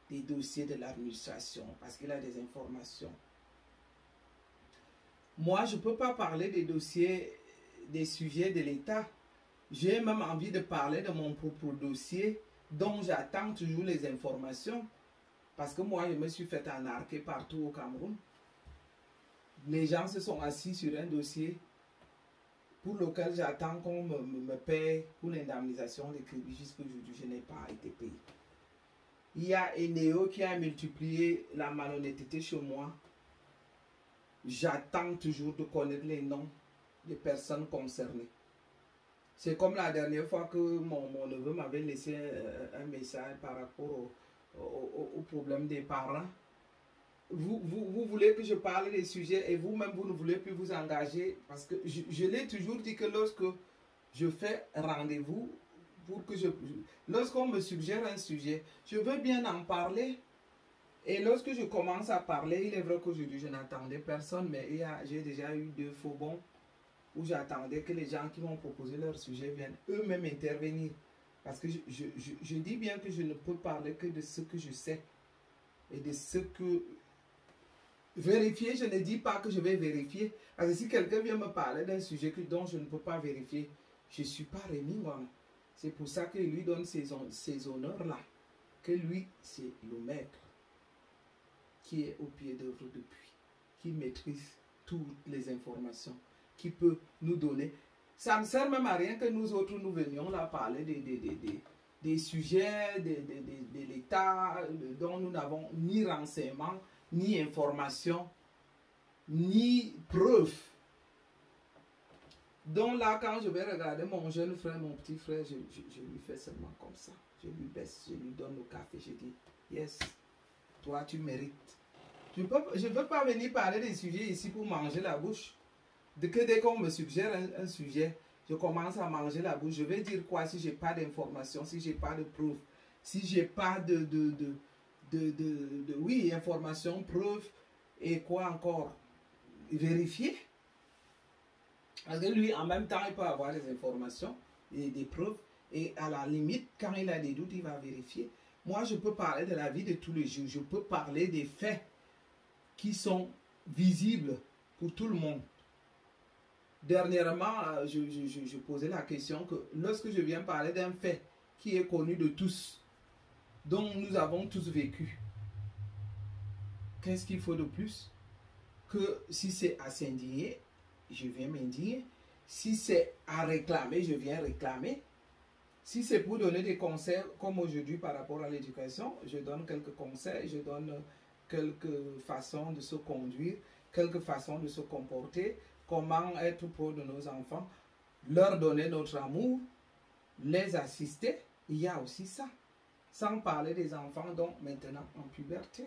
des dossiers de l'administration, parce qu'il a des informations. Moi, je ne peux pas parler des dossiers, des sujets de l'État. J'ai même envie de parler de mon propre dossier, dont j'attends toujours les informations. Parce que moi, je me suis fait anarquer partout au Cameroun. Les gens se sont assis sur un dossier pour lequel j'attends qu'on me paye pour l'indemnisation des crédits. Jusqu'aujourd'hui, je n'ai pas été payé. Il y a Eneo qui a multiplié la malhonnêteté chez moi. J'attends toujours de connaître les noms des personnes concernées. C'est comme la dernière fois que mon neveu m'avait laissé un message par rapport au problème des parents. Vous voulez que je parle des sujets et vous-même, vous ne voulez plus vous engager. Parce que je l'ai toujours dit que lorsque je fais rendez-vous, lorsqu'on me suggère un sujet, je veux bien en parler. Et lorsque je commence à parler, il est vrai qu'aujourd'hui, je n'attendais personne, mais j'ai déjà eu 2 faux bons où j'attendais que les gens qui m'ont proposé leur sujet viennent eux-mêmes intervenir. Parce que je dis bien que je ne peux parler que de ce que je sais et de ce que... Vérifier, je ne dis pas que je vais vérifier. Parce que si quelqu'un vient me parler d'un sujet dont je ne peux pas vérifier, je ne suis pas Rémi Ngouane. C'est pour ça qu'il lui donne ces honneurs-là. Que lui, c'est le maître qui est au pied d'œuvre depuis, qui maîtrise toutes les informations, qui peut nous donner. Ça ne sert même à rien que nous autres, nous venions là parler des sujets de l'État dont nous n'avons ni renseignements, ni information, ni preuve. Donc là, quand je vais regarder mon jeune frère, mon petit frère, je lui fais seulement comme ça. Je lui baisse, je lui donne le café, je dis, yes, toi tu mérites. Je ne peux pas venir parler des sujets ici pour manger la bouche. Dès qu'on me suggère un sujet, je commence à manger la bouche. Je vais dire quoi si je n'ai pas d'informations, si je n'ai pas de preuves, si je n'ai pas oui, information, preuve et quoi encore? Vérifier. Parce que lui, en même temps, il peut avoir des informations et des preuves. Et à la limite, quand il a des doutes, il va vérifier. Moi, je peux parler de la vie de tous les jours. Je peux parler des faits qui sont visibles pour tout le monde. Dernièrement, je posais la question que lorsque je viens parler d'un fait qui est connu de tous, dont nous avons tous vécu, qu'est-ce qu'il faut de plus que si c'est à s'indigner, je viens m'indigner. Si c'est à réclamer, je viens réclamer. Si c'est pour donner des conseils, comme aujourd'hui par rapport à l'éducation, je donne quelques conseils, je donne quelques façons de se conduire, quelques façons de se comporter, comment être pour de nos enfants, leur donner notre amour, les assister. Il y a aussi ça. Sans parler des enfants, donc maintenant en puberté.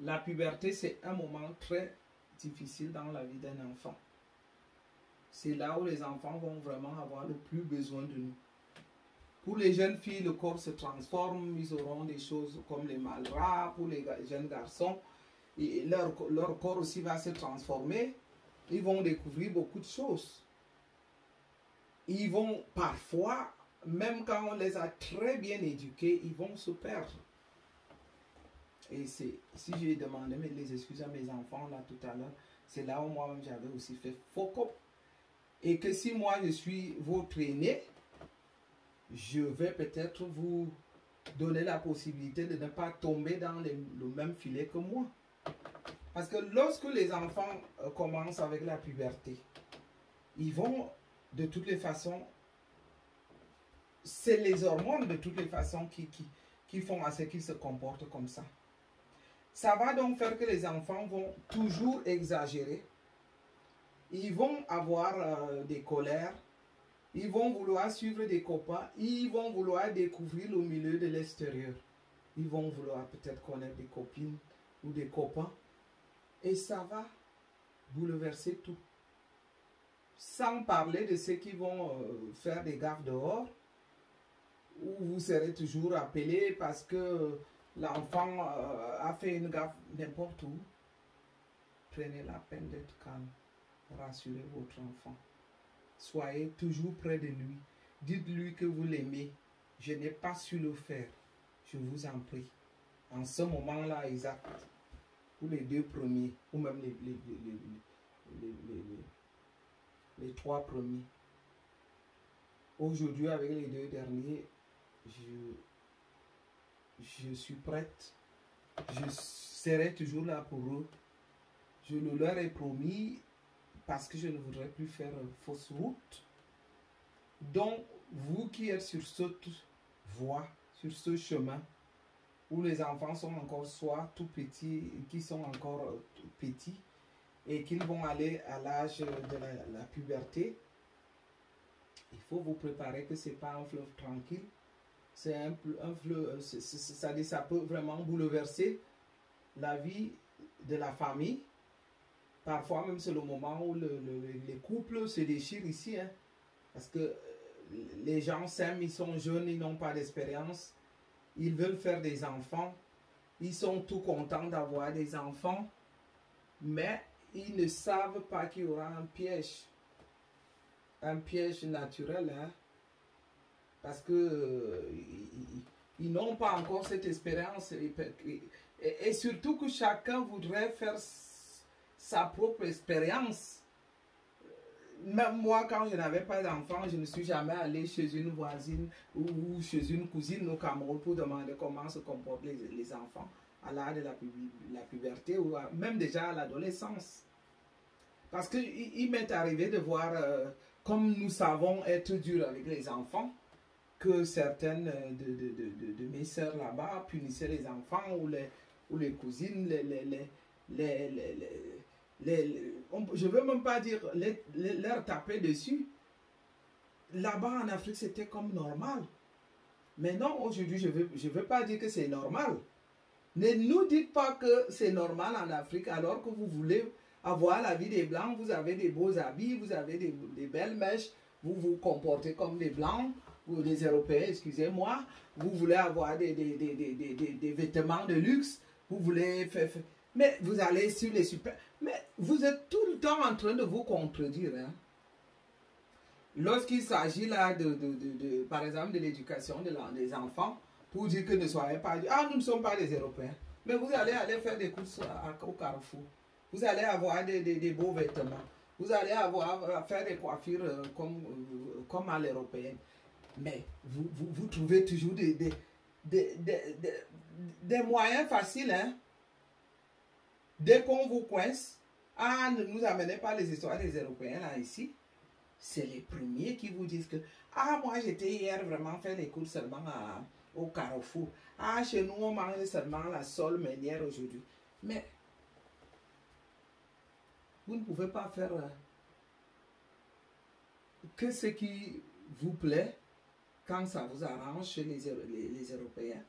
La puberté, c'est un moment très difficile dans la vie d'un enfant. C'est là où les enfants vont vraiment avoir le plus besoin de nous. Pour les jeunes filles, le corps se transforme, ils auront des choses comme les malras. Pour les jeunes garçons, et leur corps aussi va se transformer. Ils vont découvrir beaucoup de choses. Ils vont parfois, même quand on les a très bien éduqués, ils vont se perdre. Et si j'ai demandé les excuses à mes enfants là tout à l'heure, c'est là où moi-même j'avais aussi fait faux cop. Et que si moi je suis votre aîné, je vais peut-être vous donner la possibilité de ne pas tomber dans le même filet que moi. Parce que lorsque les enfants commencent avec la puberté, ils vont de toutes les façons, c'est les hormones de toutes les façons qui font à ce qu'ils se comportent comme ça. Ça va donc faire que les enfants vont toujours exagérer. Ils vont avoir des colères. Ils vont vouloir suivre des copains. Ils vont vouloir découvrir le milieu de l'extérieur. Ils vont vouloir peut-être connaître des copines ou des copains. Et ça va bouleverser tout. Sans parler de ceux qui vont faire des gaffes dehors, où vous serez toujours appelé parce que l'enfant a fait une gaffe n'importe où. Prenez la peine d'être calme. Rassurez votre enfant. Soyez toujours près de lui. Dites-lui que vous l'aimez. Je n'ai pas su le faire. Je vous en prie. En ce moment-là, Isaac, ou les deux premiers, ou même les trois premiers. Aujourd'hui, avec les deux derniers, je suis prête. Je serai toujours là pour eux. Je le leur ai promis parce que je ne voudrais plus faire fausse route. Donc, vous qui êtes sur cette voie, sur ce chemin, où les enfants sont encore soit tout petits, qui sont encore tout petits, et qu'ils vont aller à l'âge de la puberté, il faut vous préparer que ce n'est pas un fleuve tranquille. C'est un fleuve, ça peut vraiment bouleverser la vie de la famille. Parfois même c'est le moment où les couples se déchirent ici. Hein, parce que les gens s'aiment, ils sont jeunes, ils n'ont pas d'expérience. Ils veulent faire des enfants. Ils sont tout contents d'avoir des enfants. Mais ils ne savent pas qu'il y aura un piège. Un piège naturel. Hein, parce que ils n'ont pas encore cette expérience. Et surtout que chacun voudrait faire sa propre expérience. Même moi, quand je n'avais pas d'enfant, je ne suis jamais allé chez une voisine ou chez une cousine au Cameroun pour demander comment se comportent les enfants à l'âge de la puberté ou même déjà à l'adolescence. Parce qu'il m'est arrivé de voir, comme nous savons être durs avec les enfants, que certaines de mes sœurs là-bas punissaient les enfants ou les cousines, je ne veux même pas dire leur taper dessus. Là-bas en Afrique, c'était comme normal. Mais non, aujourd'hui, je ne veux pas dire que c'est normal. Ne nous dites pas que c'est normal en Afrique alors que vous voulez avoir la vie des Blancs, vous avez des beaux habits, vous avez des belles mèches, vous vous comportez comme des Blancs, ou des Européens, excusez-moi, vous voulez avoir des vêtements de luxe, vous voulez faire... Mais vous allez sur les super... Mais vous êtes tout le temps en train de vous contredire. Hein? Lorsqu'il s'agit là par exemple, de l'éducation des enfants, pour dire que ne soyez pas... Ah, nous ne sommes pas des Européens. Mais vous allez faire des courses au Carrefour. Vous allez avoir des beaux vêtements. Vous allez faire des coiffures comme à l'européenne. Mais vous trouvez toujours des moyens faciles. Hein? Dès qu'on vous coince, ah, ne nous amenez pas les histoires des Européens là ici. C'est les premiers qui vous disent que, ah, moi j'étais hier vraiment faire les courses seulement au Carrefour. Ah, chez nous on mange seulement la sole meunière aujourd'hui. Mais vous ne pouvez pas faire que ce qui vous plaît quand ça vous arrange chez les Européens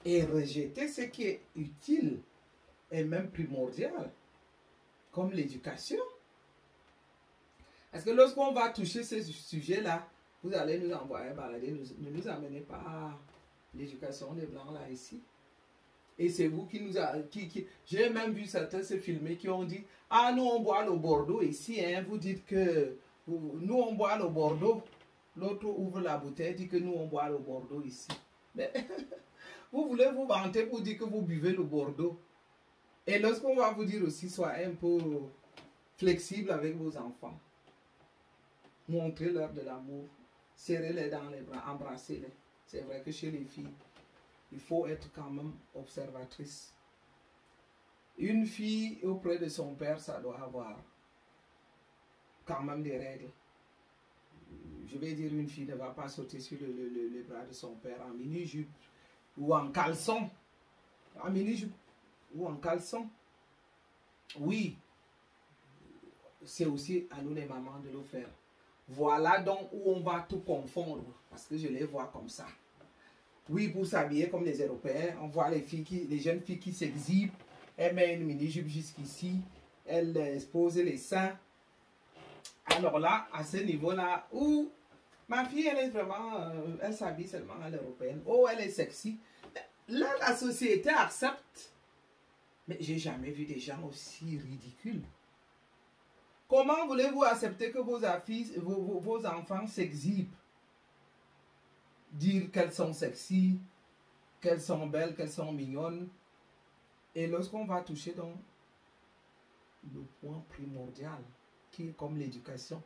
et rejeter ce qui est utile et même primordial, comme l'éducation. Parce que lorsqu'on va toucher ce sujet-là, vous allez nous envoyer balader, ne nous amenez pas à l'éducation des Blancs là ici. Et c'est vous qui nous a... J'ai même vu certains se filmer qui ont dit, ah, nous on boit le Bordeaux ici, hein, vous dites que nous on boit le Bordeaux. L'autre ouvre la bouteille, dit que nous on boit le Bordeaux ici. Mais vous voulez vous vanter pour dire que vous buvez le Bordeaux. Et lorsqu'on va vous dire aussi, soyez un peu flexible avec vos enfants. Montrez-leur de l'amour. Serrez-les dans les bras, embrassez-les. C'est vrai que chez les filles, il faut être quand même observatrice. Une fille auprès de son père, ça doit avoir quand même des règles. je vais dire, une fille ne va pas sauter sur le bras de son père en mini-jupe ou en caleçon. En mini-jupe ou en caleçon. Oui, c'est aussi à nous les mamans de le faire. Voilà donc où on va tout confondre, parce que je les vois comme ça. Oui, pour s'habiller comme les Européens, on voit les jeunes filles qui s'exhibent, elles mettent une mini-jupe jusqu'ici, elles exposent les seins. Alors là, à ce niveau-là, où ma fille, elle est vraiment, elle s'habille seulement à l'européenne. Oh, elle est sexy. Là, la société accepte. Mais j'ai jamais vu des gens aussi ridicules. Comment voulez-vous accepter que vos enfants s'exhibent? Dire qu'elles sont sexy, qu'elles sont belles, qu'elles sont mignonnes. Et lorsqu'on va toucher dans le point primordial, qui est comme l'éducation,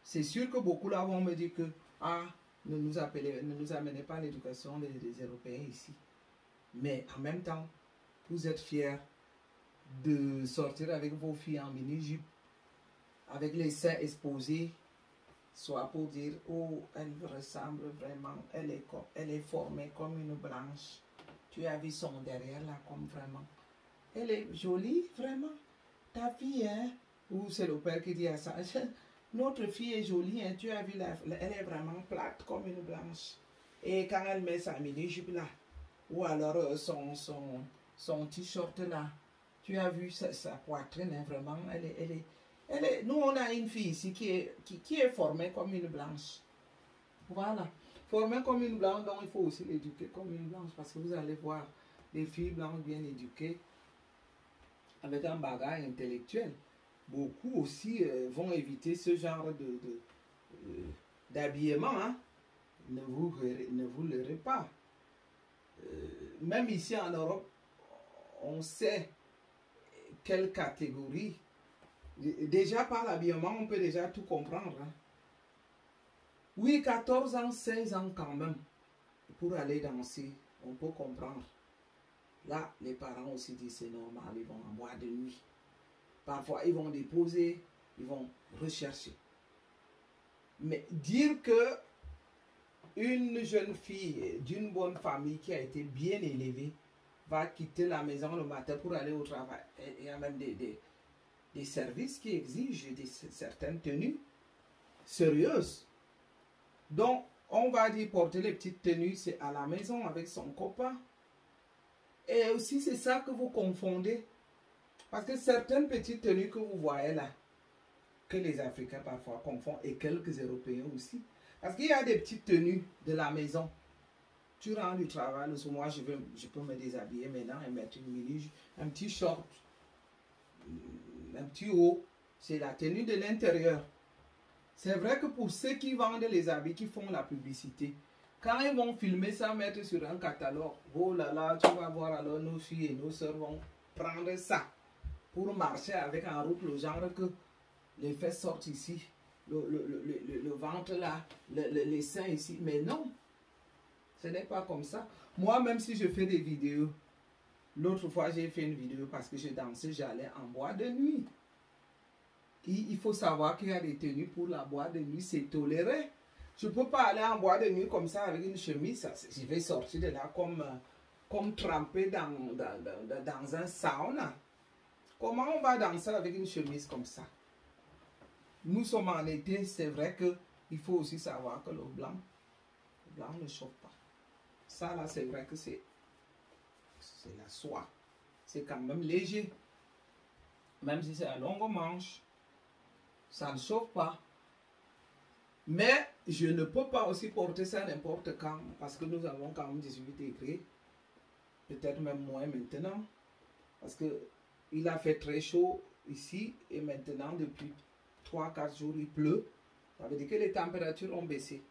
c'est sûr que beaucoup là vont me dire que ne nous amenez pas l'éducation des Européens ici. Mais en même temps, vous êtes fiers de sortir avec vos filles en mini-jupe, avec les seins exposés, soit pour dire, oh, elle ressemble vraiment, elle est formée comme une blanche. Tu as vu son derrière là, comme vraiment. Elle est jolie, vraiment. Ta fille, hein? Ou c'est le père qui dit à ça. Notre fille est jolie, hein? Tu as vu, elle est vraiment plate comme une blanche. Et quand elle met sa mini-jupe là, ou alors son t-shirt là, tu as vu sa poitrine, hein? Vraiment, nous, on a une fille ici qui est formée comme une blanche. Voilà. Formée comme une blanche, donc il faut aussi l'éduquer comme une blanche. Parce que vous allez voir des filles blanches bien éduquées, avec un bagage intellectuel. Beaucoup aussi vont éviter ce genre d'habillement. Hein. Ne vous leurrez pas. Même ici en Europe, on sait quelle catégorie. Déjà par l'habillement, on peut déjà tout comprendre. Hein. Oui, 14 ans, 16 ans quand même, pour aller danser, on peut comprendre. Là, les parents aussi disent c'est normal, ils vont en boîte de nuit. Parfois, ils vont déposer, ils vont rechercher. Mais dire que une jeune fille d'une bonne famille qui a été bien élevée va quitter la maison le matin pour aller au travail, il y a même des services qui exigent certaines tenues sérieuses. Donc, on va dire porter les petites tenues, c'est à la maison avec son copain. Et aussi, c'est ça que vous confondez. Parce que certaines petites tenues que vous voyez là, que les Africains parfois confondent, et quelques Européens aussi. Parce qu'il y a des petites tenues de la maison. Tu rentres du travail, moi je peux me déshabiller maintenant et mettre une mini, un petit short, un petit haut. C'est la tenue de l'intérieur. C'est vrai que pour ceux qui vendent les habits, qui font la publicité, quand ils vont filmer ça, mettre sur un catalogue, oh là là, tu vas voir alors nos filles et nos soeurs vont prendre ça pour marcher avec en route, le genre que les fesses sortent ici, le ventre là, les seins ici. Mais non, ce n'est pas comme ça. Moi, même si je fais des vidéos, l'autre fois j'ai fait une vidéo parce que je dansais, j'allais en boîte de nuit. Il faut savoir qu'il y a des tenues pour la boîte de nuit, c'est toléré. Je ne peux pas aller en boîte de nuit comme ça avec une chemise, je vais sortir de là comme trempé dans un sauna. Comment on va danser avec une chemise comme ça? Nous sommes en été, c'est vrai qu'il faut aussi savoir que le blanc ne chauffe pas. Ça là, c'est vrai que c'est la soie. C'est quand même léger. Même si c'est à longue manche, ça ne chauffe pas. Mais je ne peux pas aussi porter ça n'importe quand, parce que nous avons quand même 18 degrés. Peut-être même moins maintenant. Parce qu'il a fait très chaud ici, et maintenant depuis 3-4 jours il pleut. Ça veut dire que les températures ont baissé.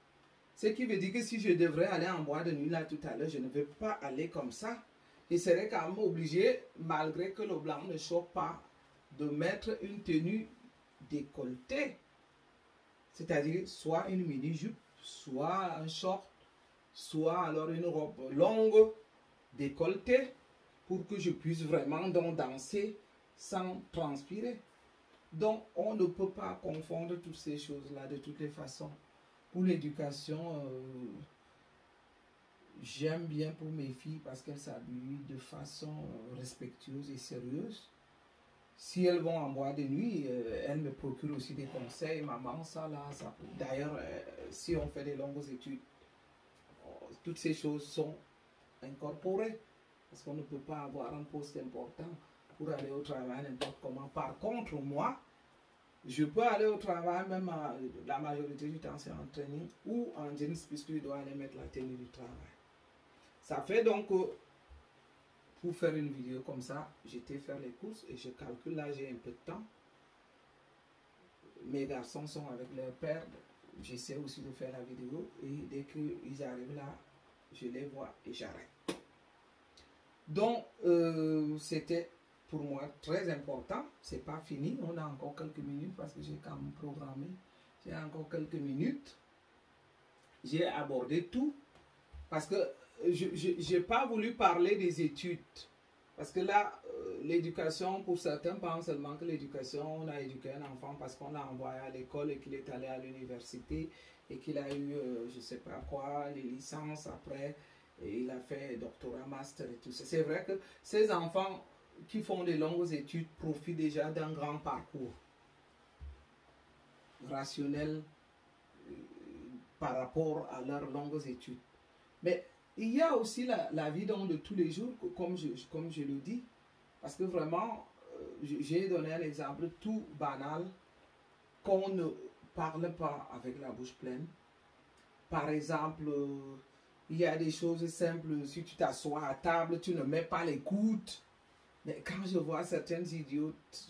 Ce qui veut dire que si je devrais aller en boîte de nuit là tout à l'heure, je ne vais pas aller comme ça. Je serais quand même obligé, malgré que le blanc ne chauffe pas, de mettre une tenue décolletée. C'est-à-dire soit une mini-jupe, soit un short, soit alors une robe longue, décolletée, pour que je puisse vraiment donc danser sans transpirer. Donc, on ne peut pas confondre toutes ces choses-là de toutes les façons. Pour l'éducation, j'aime bien pour mes filles parce qu'elles s'habillent de façon respectueuse et sérieuse. Si elles vont en boîte de nuit, elles me procurent aussi des conseils. Maman, ça là, ça. D'ailleurs, si on fait des longues études, toutes ces choses sont incorporées. Parce qu'on ne peut pas avoir un poste important pour aller au travail n'importe comment. Par contre, moi, je peux aller au travail, même la majorité du temps, c'est en training ou en jeans, puisque je dois aller mettre la tenue du travail. Ça fait donc pour faire une vidéo comme ça, j'étais faire les courses et je calcule là, j'ai un peu de temps. Mes garçons sont avec leur père, j'essaie aussi de faire la vidéo et dès qu'ils arrivent là, je les vois et j'arrête. Donc, c'était pour moi très important. C'est pas fini, on a encore quelques minutes parce que j'ai quand même programmé. J'ai encore quelques minutes. J'ai abordé tout parce que je n'ai pas voulu parler des études. Parce que là, l'éducation, pour certains, pensent seulement que l'éducation, on a éduqué un enfant parce qu'on l'a envoyé à l'école et qu'il est allé à l'université et qu'il a eu, je ne sais pas quoi, les licences après, et il a fait doctorat, master et tout ça. C'est vrai que ces enfants qui font de longues études profitent déjà d'un grand parcours rationnel par rapport à leurs longues études. Mais il y a aussi la vie de tous les jours, comme je le dis, parce que vraiment, j'ai donné un exemple tout banal, qu'on ne parle pas avec la bouche pleine. Par exemple, il y a des choses simples, si tu t'assois à table, tu ne mets pas les coudes. Mais quand je vois certaines idiotes,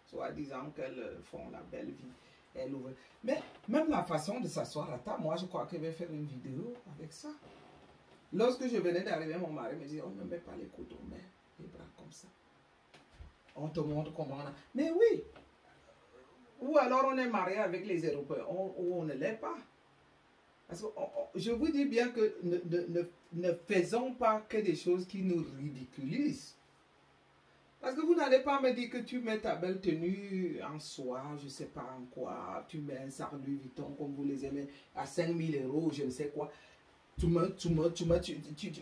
soit disant qu'elles font la belle vie, mais même la façon de s'asseoir à table, moi je crois que je vais faire une vidéo avec ça. Lorsque je venais d'arriver, mon mari me dit, on ne met pas les coudes, on met les bras comme ça. On te montre comment on a. Mais oui, ou alors on est marié avec les Européens, ou on ne l'est pas. Parce que je vous dis bien que ne faisons pas que des choses qui nous ridiculisent. Parce que vous n'allez pas me dire que tu mets ta belle tenue en soie, je ne sais pas en quoi, tu mets un sac Louis Vuitton comme vous les aimez à 5000 €, je ne sais quoi.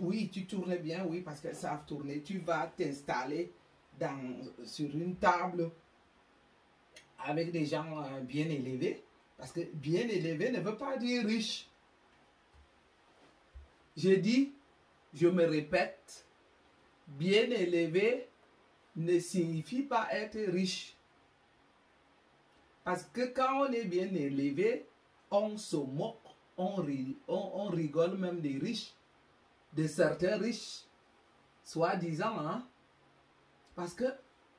Oui, tu tournes bien, oui, parce qu'elles savent tourner. Tu vas t'installer sur une table avec des gens bien élevés. Parce que bien élevé ne veut pas dire riche. J'ai dit, je me répète, bien élevé ne signifie pas être riche. Parce que quand on est bien élevé, on se moque, on rigole même des riches, de certains riches, soi-disant, hein. Parce que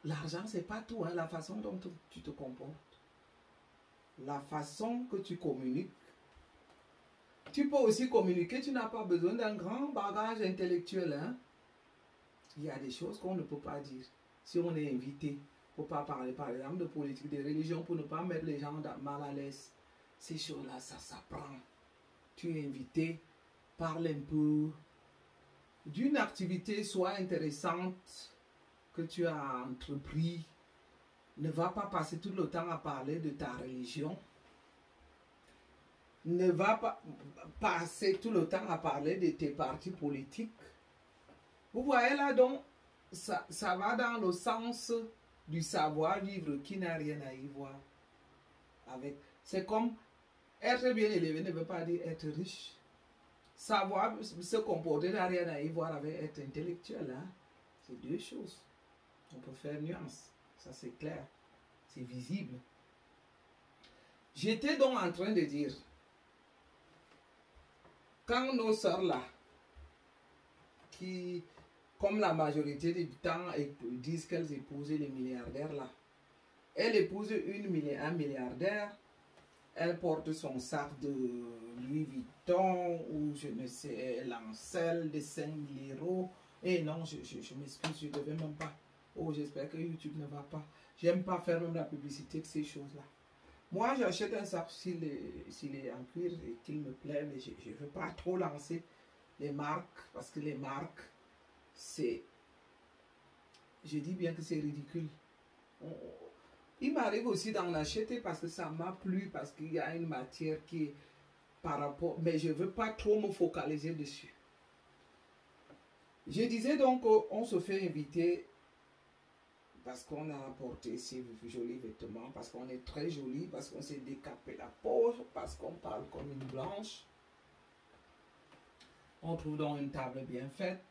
l'argent, c'est pas tout, hein, la façon dont tu te comportes, la façon que tu communiques. Tu peux aussi communiquer, tu n'as pas besoin d'un grand bagage intellectuel, hein. Il y a des choses qu'on ne peut pas dire. Si on est invité, il ne faut pas parler, par exemple, de politique, de religion, pour ne pas mettre les gens mal à l'aise. Ces choses-là, ça s'apprend. Tu es invité, parle un peu d'une activité soit intéressante que tu as entrepris. Ne va pas passer tout le temps à parler de ta religion. Ne va pas passer tout le temps à parler de tes partis politiques. Vous voyez là donc, ça va dans le sens du savoir-vivre qui n'a rien à y voir avec. C'est comme être bien élevé ne veut pas dire être riche. Savoir se comporter n'a rien à y voir avec être intellectuel. Hein? C'est deux choses. On peut faire nuance. Ça c'est clair. C'est visible. J'étais donc en train de dire, quand nos sœurs là, qui, comme la majorité du temps, disent qu'elles épousent les milliardaires là, elle épouse un milliardaire, elle porte son sac de Louis Vuitton ou je ne sais, Lancel de 5000 €. Et non, je m'excuse, je ne devais même pas. Oh, j'espère que YouTube ne va pas. J'aime pas faire même la publicité de ces choses-là. Moi, j'achète un sac s'il est en cuir et qu'il me plaît, mais je ne veux pas trop lancer les marques, parce que les marques, c'est... Je dis bien que c'est ridicule. Il m'arrive aussi d'en acheter parce que ça m'a plu, parce qu'il y a une matière qui est par rapport, mais je ne veux pas trop me focaliser dessus. Je disais donc qu'on se fait inviter parce qu'on a apporté ces jolis vêtements, parce qu'on est très joli, parce qu'on s'est décapé la peau, parce qu'on parle comme une blanche. On trouve donc une table bien faite.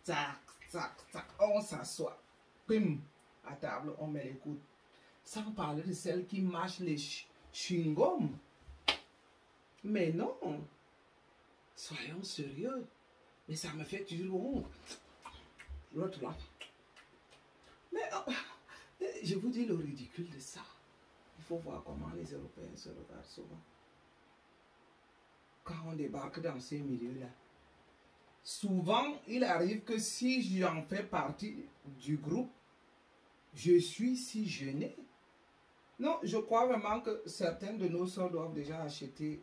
Tac, tac, tac, on s'assoit. Pim, à table, on met les coudes. Sans parler de celles qui mâchent les chewing-gums. Mais non, soyons sérieux. Mais ça me fait toujours honte. L'autre là. Mais je vous dis le ridicule de ça. Il faut voir comment les Européens se regardent souvent. Quand on débarque dans ces milieux-là, souvent, il arrive que si j'en fais partie du groupe, je suis si gêné. Non, je crois vraiment que certains de nos soeurs doivent déjà acheter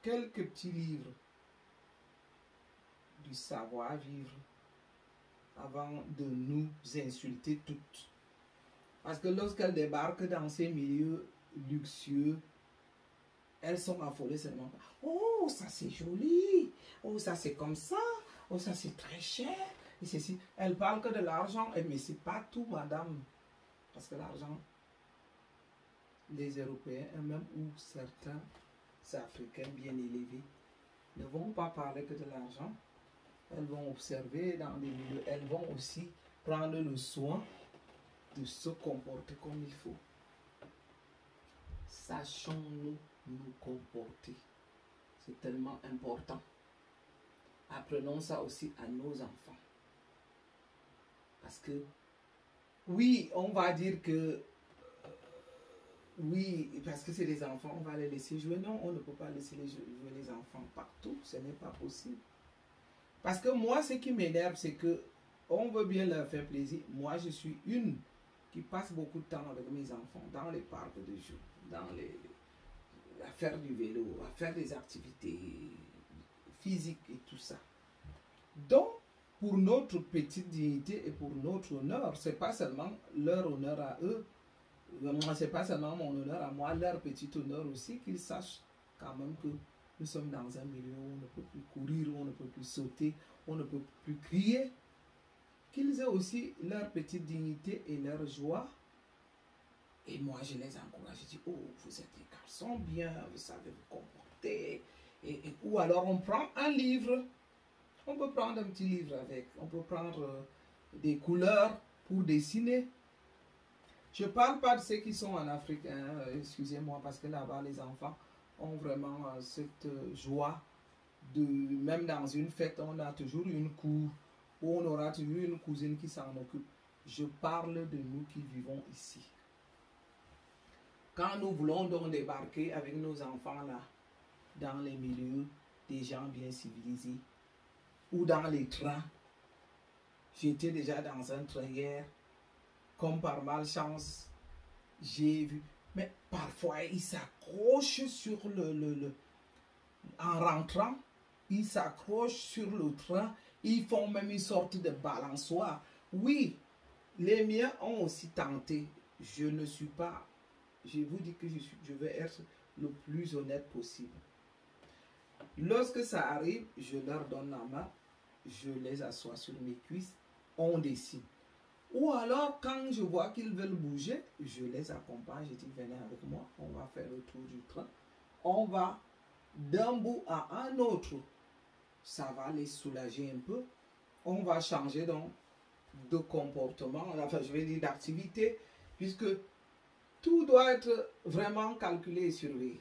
quelques petits livres du savoir-vivre avant de nous insulter toutes. Parce que lorsqu'elles débarquent dans ces milieux luxueux, elles sont affolées seulement. Oh, ça c'est joli. Oh, ça c'est comme ça. Oh, ça c'est très cher. Et ceci. Elles parlent que de l'argent. Mais c'est pas tout, madame. Parce que l'argent, les Européens, et même ou certains Africains bien élevés, ne vont pas parler que de l'argent. Elles vont observer dans les milieux. Elles vont aussi prendre le soin de se comporter comme il faut. Sachons-nous nous comporter. C'est tellement important. Apprenons ça aussi à nos enfants. Parce que, oui, on va dire que, oui, parce que c'est des enfants, on va les laisser jouer. Non, on ne peut pas laisser jouer les enfants partout. Ce n'est pas possible. Parce que moi, ce qui m'énerve, c'est que on veut bien leur faire plaisir. Moi, je suis une qui passe beaucoup de temps avec mes enfants dans les parcs de jeux, à faire du vélo, à faire des activités physiques et tout ça. Donc, pour notre petite dignité et pour notre honneur, c'est pas seulement leur honneur à eux, moi, c'est pas seulement mon honneur à moi, leur petit honneur aussi, qu'ils sachent quand même que nous sommes dans un milieu où on ne peut plus courir, où on ne peut plus sauter, on ne peut plus crier. Qu'ils aient aussi leur petite dignité et leur joie. Et moi, je les encourage. Je dis, oh, vous êtes des garçons bien, vous savez vous comporter. Ou alors, on prend un livre. On peut prendre un petit livre avec. On peut prendre des couleurs pour dessiner. Je ne parle pas de ceux qui sont en Afrique, hein, excusez-moi, parce que là-bas, les enfants ont vraiment cette joie de, même dans une fête, on a toujours une cour, où on aura toujours une cousine qui s'en occupe. Je parle de nous qui vivons ici. Quand nous voulons donc débarquer avec nos enfants là, dans les milieux des gens bien civilisés, ou dans les trains, j'étais déjà dans un train hier, comme par malchance, j'ai vu, mais parfois ils s'accrochent sur en rentrant, ils s'accrochent sur le train, ils font même une sorte de balançoire. Oui, les miens ont aussi tenté. Je ne suis pas, je vous dis que je vais être le plus honnête possible. Lorsque ça arrive, je leur donne la main, je les assois sur mes cuisses, on décide. Ou alors, quand je vois qu'ils veulent bouger, je les accompagne, je dis, venez avec moi, on va faire le tour du train. On va d'un bout à un autre. Ça va les soulager un peu. On va changer donc de comportement, enfin je vais dire d'activité, puisque tout doit être vraiment calculé et surveillé.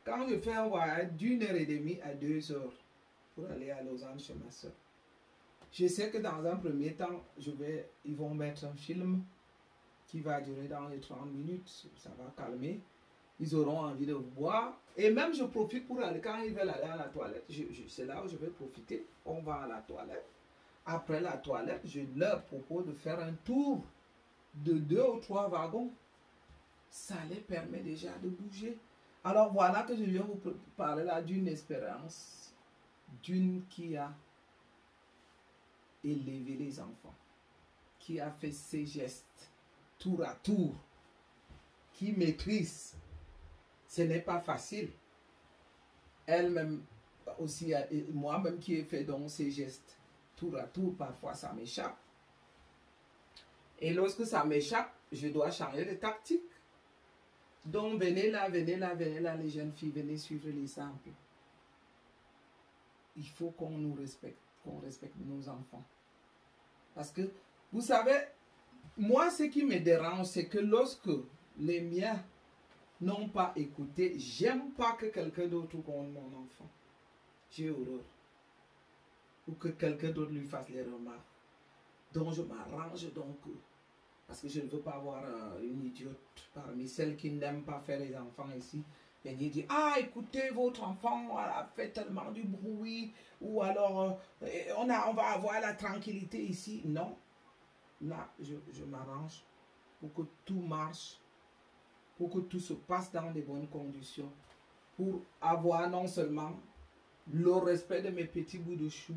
Quand je fais un voyage d'1h30 à 2 heures pour aller à Lausanne chez ma soeur, je sais que dans un premier temps, ils vont mettre un film qui va durer dans les 30 minutes, ça va calmer. Ils auront envie de boire. Et même je profite pour aller, quand ils veulent aller à la toilette, c'est là où je vais profiter. On va à la toilette. Après la toilette, je leur propose de faire un tour de 2 ou 3 wagons. Ça les permet déjà de bouger. Alors voilà que je viens vous parler là d'une expérience, d'une qui a élevé les enfants, qui a fait ces gestes tour à tour, qui maîtrise. Ce n'est pas facile. Elle-même aussi, moi-même qui ai fait donc ces gestes tour à tour, parfois ça m'échappe. Et lorsque ça m'échappe, je dois changer de tactique. Donc venez là, les jeunes filles, venez suivre l'exemple. Il faut qu'on nous respecte, qu'on respecte nos enfants. Parce que, vous savez, moi ce qui me dérange, c'est que lorsque les miens n'ont pas écouté, j'aime pas que quelqu'un d'autre gronde mon enfant. J'ai horreur. Ou que quelqu'un d'autre lui fasse les remarques. Donc je m'arrange donc. Parce que je ne veux pas avoir une idiote parmi celles qui n'aiment pas faire les enfants ici. Et il dit, ah écoutez, votre enfant a fait tellement du bruit. Ou alors, on va avoir la tranquillité ici. Non. Là, je m'arrange pour que tout marche. Pour que tout se passe dans de bonnes conditions. Pour avoir non seulement le respect de mes petits bouts de chou,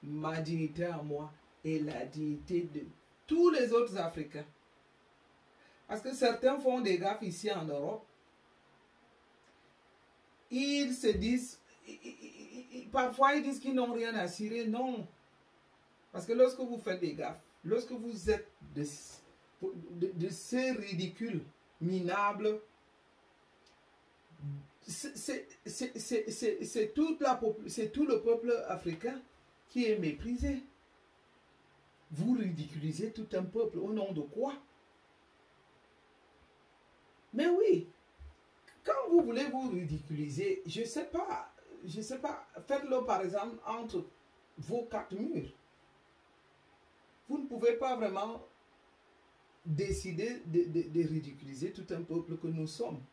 ma dignité à moi et la dignité de tous les autres Africains. Parce que certains font des gaffes ici en Europe. Ils se disent, parfois ils disent qu'ils n'ont rien à cirer. Non. Parce que lorsque vous faites des gaffes, lorsque vous êtes de ces ridicules minables, c'est tout le peuple africain qui est méprisé. Vous ridiculisez tout un peuple au nom de quoi? Mais oui, quand vous voulez vous ridiculiser, je sais pas, faites-le par exemple entre vos quatre murs. Vous ne pouvez pas vraiment décider de ridiculiser tout un peuple que nous sommes.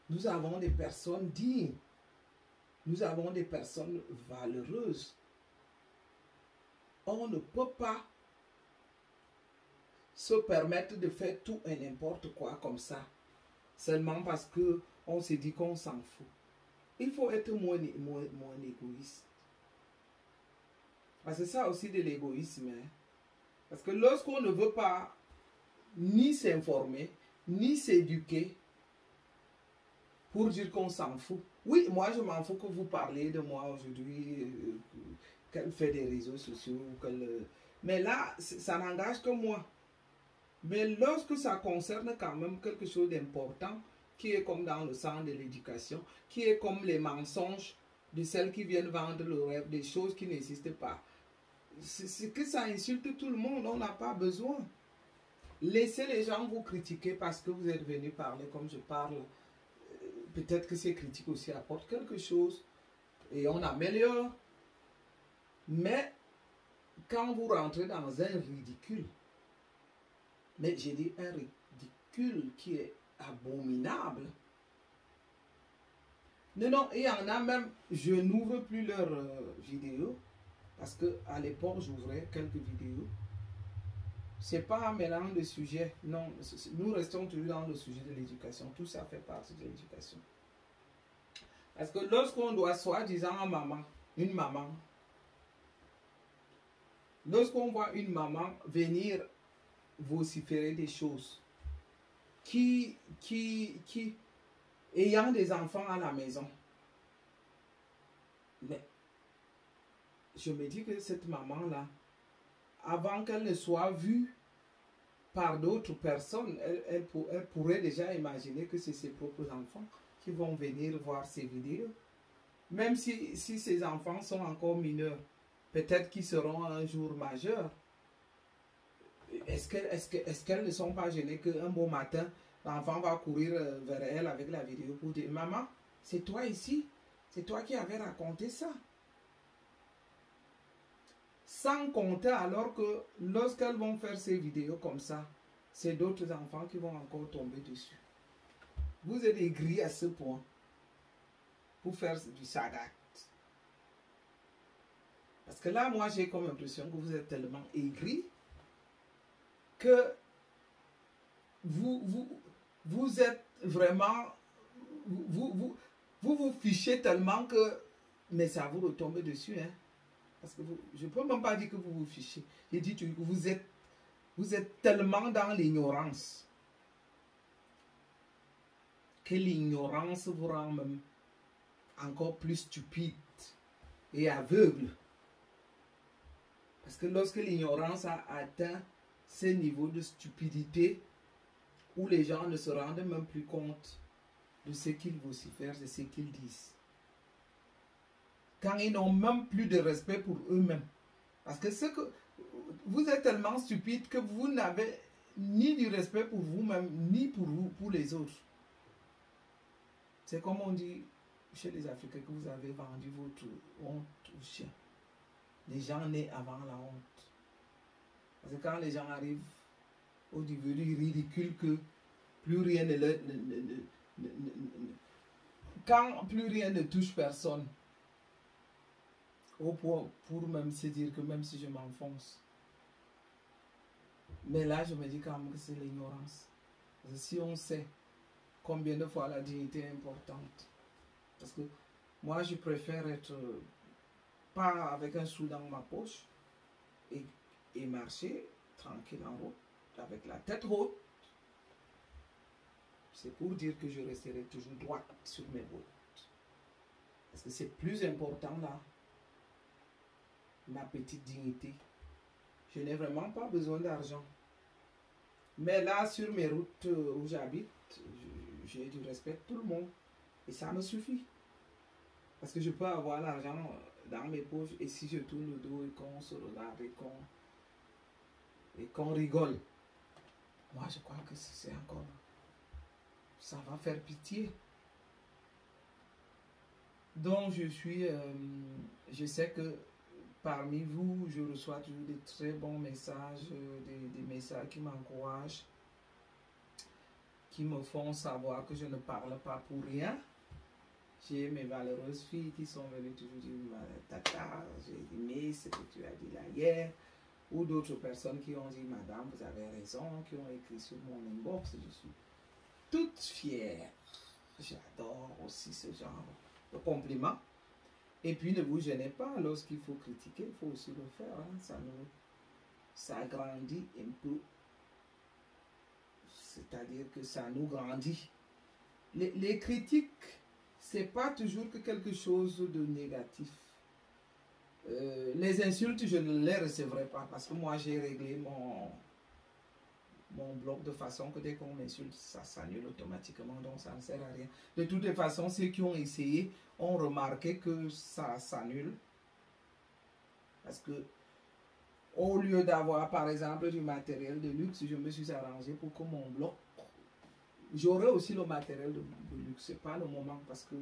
Nous avons des personnes dignes. Nous avons des personnes valeureuses. On ne peut pas se permettre de faire tout et n'importe quoi comme ça. Seulement parce qu'on se dit qu'on s'en fout. Il faut être moins égoïste. Parce que ça aussi de l'égoïsme. Hein? Parce que lorsqu'on ne veut pas ni s'informer, ni s'éduquer, pour dire qu'on s'en fout. Oui, moi je m'en fous que vous parlez de moi aujourd'hui, qu'elle fait des réseaux sociaux. Mais là, ça n'engage que moi. Mais lorsque ça concerne quand même quelque chose d'important, qui est comme dans le sang de l'éducation, qui est comme les mensonges de celles qui viennent vendre le rêve, des choses qui n'existent pas, c'est que ça insulte tout le monde, on n'a pas besoin. Laissez les gens vous critiquer parce que vous êtes venu parler comme je parle. Peut-être que ces critiques aussi apportent quelque chose et on améliore. Mais quand vous rentrez dans un ridicule, mais j'ai dit un ridicule qui est abominable. Non, il y en a même, je n'ouvre plus leurs vidéos parce qu'à l'époque j'ouvrais quelques vidéos. C'est pas un mélange de sujets, non, nous restons toujours dans le sujet de l'éducation, tout ça fait partie de l'éducation. Parce que lorsqu'on doit soi-disant une maman, lorsqu'on voit une maman venir vociférer des choses, ayant des enfants à la maison, mais je me dis que cette maman-là, avant qu'elle ne soit vue par d'autres personnes, elle pourrait déjà imaginer que c'est ses propres enfants qui vont venir voir ces vidéos. Même si ces enfants sont encore mineurs, peut-être qu'ils seront un jour majeurs. Est-ce qu'elles ne sont pas gênées qu'un beau matin, l'enfant va courir vers elle avec la vidéo pour dire « Maman, c'est toi ici, c'est toi qui avais raconté ça ». Sans compter alors que lorsqu'elles vont faire ces vidéos comme ça, c'est d'autres enfants qui vont encore tomber dessus. Vous êtes aigris à ce point pour faire du sagat. Parce que là, moi, j'ai comme impression que vous êtes tellement aigris que vous êtes vraiment, vous fichez tellement que, mais ça vous retombe dessus, hein. Parce que je ne peux même pas dire que vous vous fichez. J'ai dit que vous êtes Vous êtes tellement dans l'ignorance que l'ignorance vous rend même encore plus stupide et aveugle. Parce que lorsque l'ignorance a atteint ce niveau de stupidité où les gens ne se rendent même plus compte de ce qu'ils vocifèrent, de ce qu'ils disent. Quand ils n'ont même plus de respect pour eux-mêmes. Parce que vous êtes tellement stupide que vous n'avez ni du respect pour vous-même, ni pour vous, pour les autres. C'est comme on dit chez les Africains que vous avez vendu votre honte au chien. Les gens nés avant la honte. Parce que quand les gens arrivent au niveau du ridicule que plus rien quand plus rien ne touche personne, au point pour même se dire que même si je m'enfonce. Mais là, je me dis quand même que c'est l'ignorance. Si on sait combien de fois la dignité est importante. Parce que moi, je préfère être pas avec un sou dans ma poche et marcher tranquille en route, avec la tête haute. C'est pour dire que je resterai toujours droite sur mes routes. Parce que c'est plus important là, ma petite dignité. Je n'ai vraiment pas besoin d'argent. Mais là, sur mes routes où j'habite, j'ai du respect de tout le monde. Et ça me suffit. Parce que je peux avoir l'argent dans mes poches et si je tourne le dos et qu'on se regarde et qu'on rigole, moi je crois que c'est encore... Ça va faire pitié. Donc je sais que parmi vous, je reçois toujours des très bons messages, des messages qui m'encouragent, qui me font savoir que je ne parle pas pour rien. J'ai mes valeureuses filles qui sont venues toujours dire Tata, j'ai aimé ce que tu as dit là hier. Ou d'autres personnes qui ont dit Madame, vous avez raison, qui ont écrit sur mon inbox. Je suis toute fière. J'adore aussi ce genre de compliments. Et puis ne vous gênez pas, lorsqu'il faut critiquer, il faut aussi le faire. Hein. Ça grandit un peu. C'est-à-dire que ça nous grandit. Les critiques, c'est pas toujours que quelque chose de négatif. Les insultes, je ne les recevrai pas parce que moi j'ai réglé mon blog de façon que dès qu'on m'insulte, ça s'annule automatiquement, donc ça ne sert à rien. De toutes les façons, ceux qui ont essayé ont remarqué que ça s'annule. Parce que au lieu d'avoir par exemple du matériel de luxe, je me suis arrangé pour que mon blog, j'aurai aussi le matériel de luxe. C'est pas le moment parce que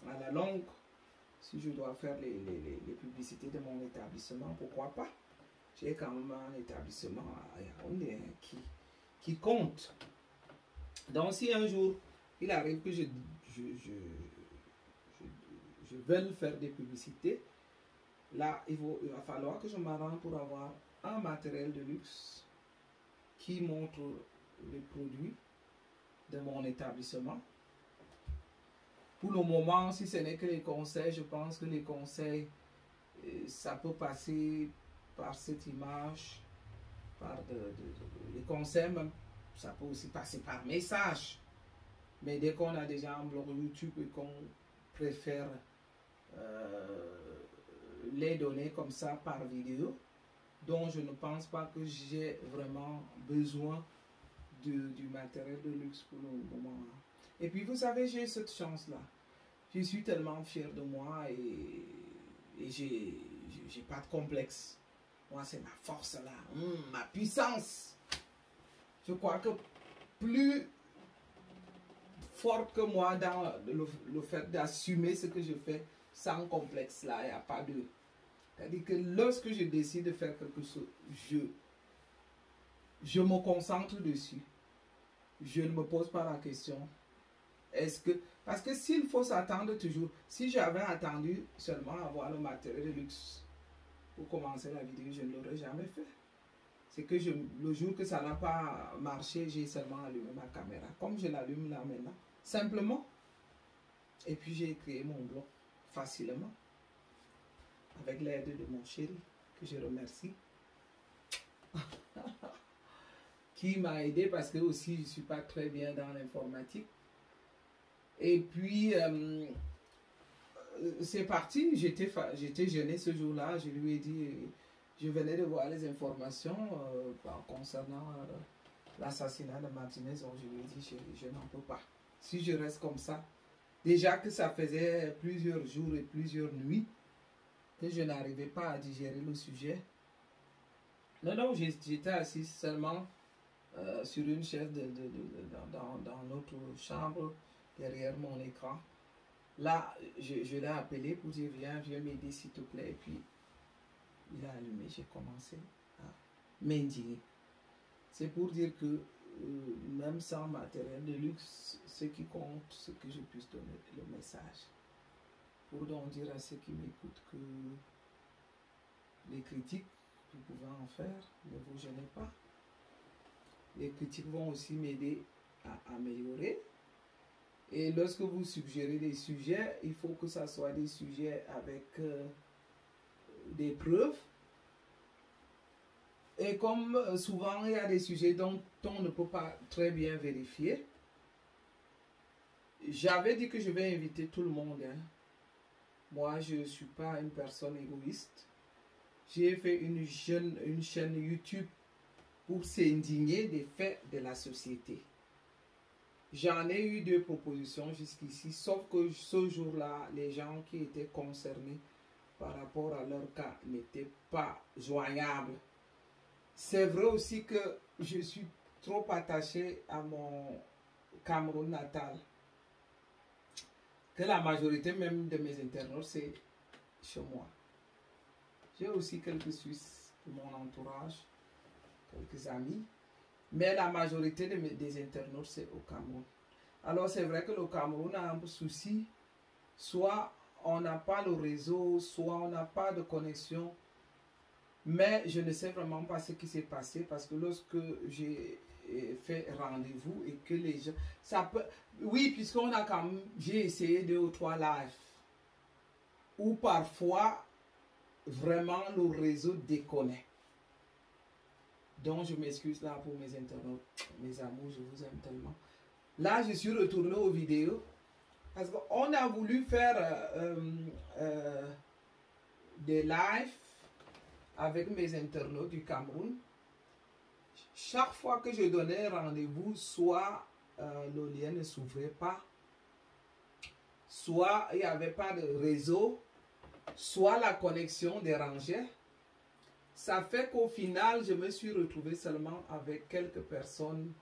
à la longue, si je dois faire les publicités de mon établissement, pourquoi pas? J'ai quand même un établissement à Yaoundé qui compte. Donc si un jour, il arrive que je veuille faire des publicités, là, il va falloir que je m'arrange pour avoir un matériel de luxe qui montre les produits de mon établissement. Pour le moment, si ce n'est que les conseils, je pense que les conseils, ça peut passer par cette image, par les conseils, même, ça peut aussi passer par message. Mais dès qu'on a déjà un blog YouTube et qu'on préfère les donner comme ça par vidéo, donc je ne pense pas que j'ai vraiment besoin du matériel de luxe pour le moment. Et puis vous savez, j'ai cette chance-là. Je suis tellement fier de moi et j'ai pas de complexe. Moi, c'est ma force là, ma puissance. Je crois que plus fort que moi dans le fait d'assumer ce que je fais sans complexe là, il n'y a pas de... C'est-à-dire que lorsque je décide de faire quelque chose, je me concentre dessus. Je ne me pose pas la question. Est-ce que... Parce que s'il faut s'attendre toujours, si j'avais attendu seulement avoir le matériel de luxe pour commencer la vidéo, je ne l'aurais jamais fait. C'est que le jour que ça n'a pas marché, j'ai seulement allumé ma caméra. Comme je l'allume là maintenant, simplement. Et puis j'ai créé mon blog facilement. Avec l'aide de mon chéri, que je remercie. qui m'a aidé parce que aussi je ne suis pas très bien dans l'informatique. Et puis, c'est parti, j'étais gêné ce jour-là, je lui ai dit, je venais de voir les informations concernant l'assassinat de Martinez, donc je lui ai dit, je n'en peux pas. Si je reste comme ça, déjà que ça faisait plusieurs jours et plusieurs nuits que je n'arrivais pas à digérer le sujet. Non, j'étais assis seulement sur une chaise dans notre chambre, derrière mon écran. Là, je l'ai appelé pour dire, viens m'aider s'il te plaît. Et puis, il a allumé, j'ai commencé à m'indigner. C'est pour dire que même sans matériel de luxe, ce qui compte, c'est que je puisse donner le message. Pour donc dire à ceux qui m'écoutent que les critiques, vous pouvez en faire, ne vous gênez pas. Les critiques vont aussi m'aider à améliorer. Et lorsque vous suggérez des sujets, il faut que ça soit des sujets avec des preuves. Et comme souvent il y a des sujets dont on ne peut pas très bien vérifier, j'avais dit que je vais inviter tout le monde. Hein. Moi, je ne suis pas une personne égoïste. J'ai fait une chaîne YouTube pour s'indigner des faits de la société. J'en ai eu 2 propositions jusqu'ici, sauf que ce jour-là, les gens qui étaient concernés par rapport à leur cas n'étaient pas joignables. C'est vrai aussi que je suis trop attaché à mon Cameroun natal, que la majorité même de mes internautes, c'est chez moi. J'ai aussi quelques Suisses de mon entourage, quelques amis, mais la majorité des internautes, c'est au Cameroun. Alors, c'est vrai que le Cameroun a un souci, soit on n'a pas le réseau, soit on n'a pas de connexion, mais je ne sais vraiment pas ce qui s'est passé parce que lorsque j'ai fait rendez-vous et que les gens, ça peut, oui, puisqu'on a quand même, j'ai essayé 2 ou 3 lives où parfois vraiment le réseau déconne. Donc je m'excuse là pour mes internautes, mes amours, je vous aime tellement. Là, je suis retourné aux vidéos parce qu'on a voulu faire des lives avec mes internautes du Cameroun. Chaque fois que je donnais rendez-vous, soit le lien ne s'ouvrait pas, soit il n'y avait pas de réseau, soit la connexion dérangeait. Ça fait qu'au final, je me suis retrouvé seulement avec quelques personnes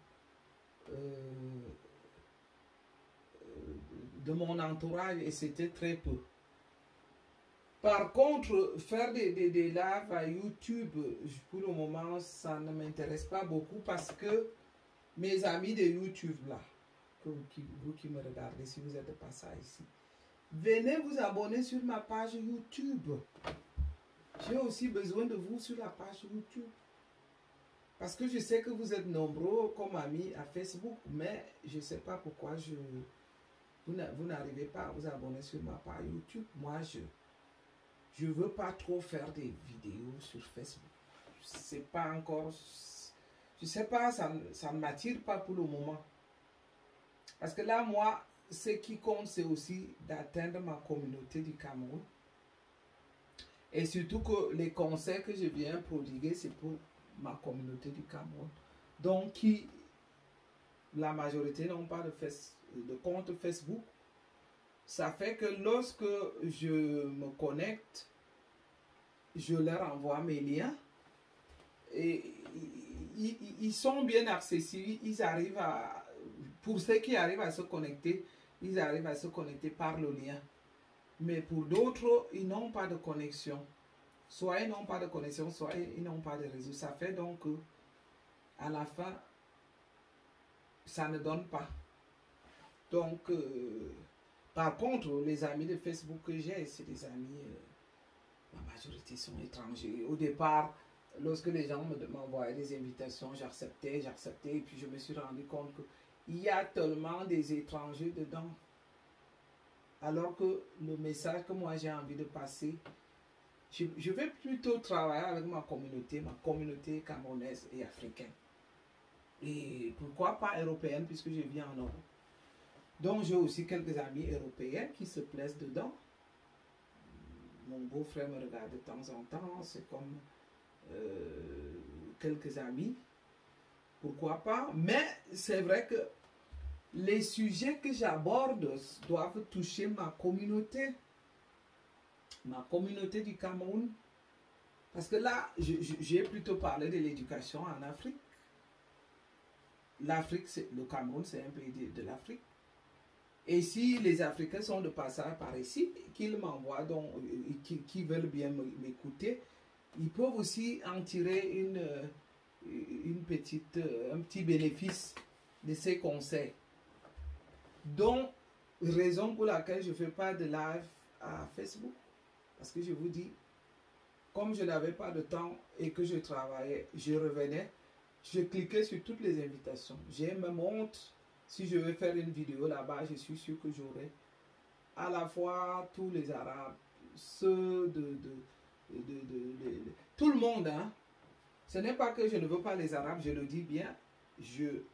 de mon entourage et c'était très peu. Par contre, faire des lives à YouTube, pour le moment, ça ne m'intéresse pas beaucoup parce que mes amis de YouTube là, vous qui me regardez, si vous êtes de passage ici, venez vous abonner sur ma page YouTube. J'ai aussi besoin de vous sur la page YouTube. Parce que je sais que vous êtes nombreux comme amis à Facebook, mais je ne sais pas pourquoi vous n'arrivez pas à vous abonner sur ma page YouTube. Moi, je ne veux pas trop faire des vidéos sur Facebook. C'est pas encore... Je ne sais pas, ça ne m'attire pas pour le moment. Parce que là, moi, ce qui compte, c'est aussi d'atteindre ma communauté du Cameroun. Et surtout que les conseils que je viens prodiguer, c'est pour ma communauté du Cameroun. Donc, qui, la majorité n'ont pas de compte Facebook. Ça fait que lorsque je me connecte, je leur envoie mes liens. Et ils sont bien accessibles. Ils arrivent à... Pour ceux qui arrivent à se connecter, ils arrivent à se connecter par le lien. Mais pour d'autres, ils n'ont pas de connexion. Soit ils n'ont pas de connexion, soit ils n'ont pas de réseau. Ça fait donc que, à la fin, ça ne donne pas. Donc, par contre, les amis de Facebook que j'ai, c'est des amis, la majorité sont étrangers. Au départ, lorsque les gens m'envoyaient des invitations, j'acceptais, et puis je me suis rendu compte qu'il y a tellement des étrangers dedans. Alors que le message que moi j'ai envie de passer, je vais plutôt travailler avec ma communauté camerounaise et africaine. Et pourquoi pas européenne puisque je vis en Europe. Donc j'ai aussi quelques amis européens qui se plaisent dedans. Mon beau-frère me regarde de temps en temps, c'est comme quelques amis. Pourquoi pas? Mais c'est vrai que les sujets que j'aborde doivent toucher ma communauté du Cameroun. Parce que là, j'ai plutôt parlé de l'éducation en Afrique. L'Afrique, le Cameroun, c'est un pays de l'Afrique. Et si les Africains sont de passage par ici, qu'ils m'envoient, donc, qui veulent bien m'écouter, ils peuvent aussi en tirer un petit bénéfice de ces conseils. Donc, raison pour laquelle je ne fais pas de live à Facebook. Parce que je vous dis, comme je n'avais pas de temps et que je travaillais, je revenais, je cliquais sur toutes les invitations. J'ai même honte, si je veux faire une vidéo là-bas, je suis sûr que j'aurai à la fois tous les Arabes, ceux tout le monde. Hein. Ce n'est pas que je ne veux pas les Arabes, je le dis bien,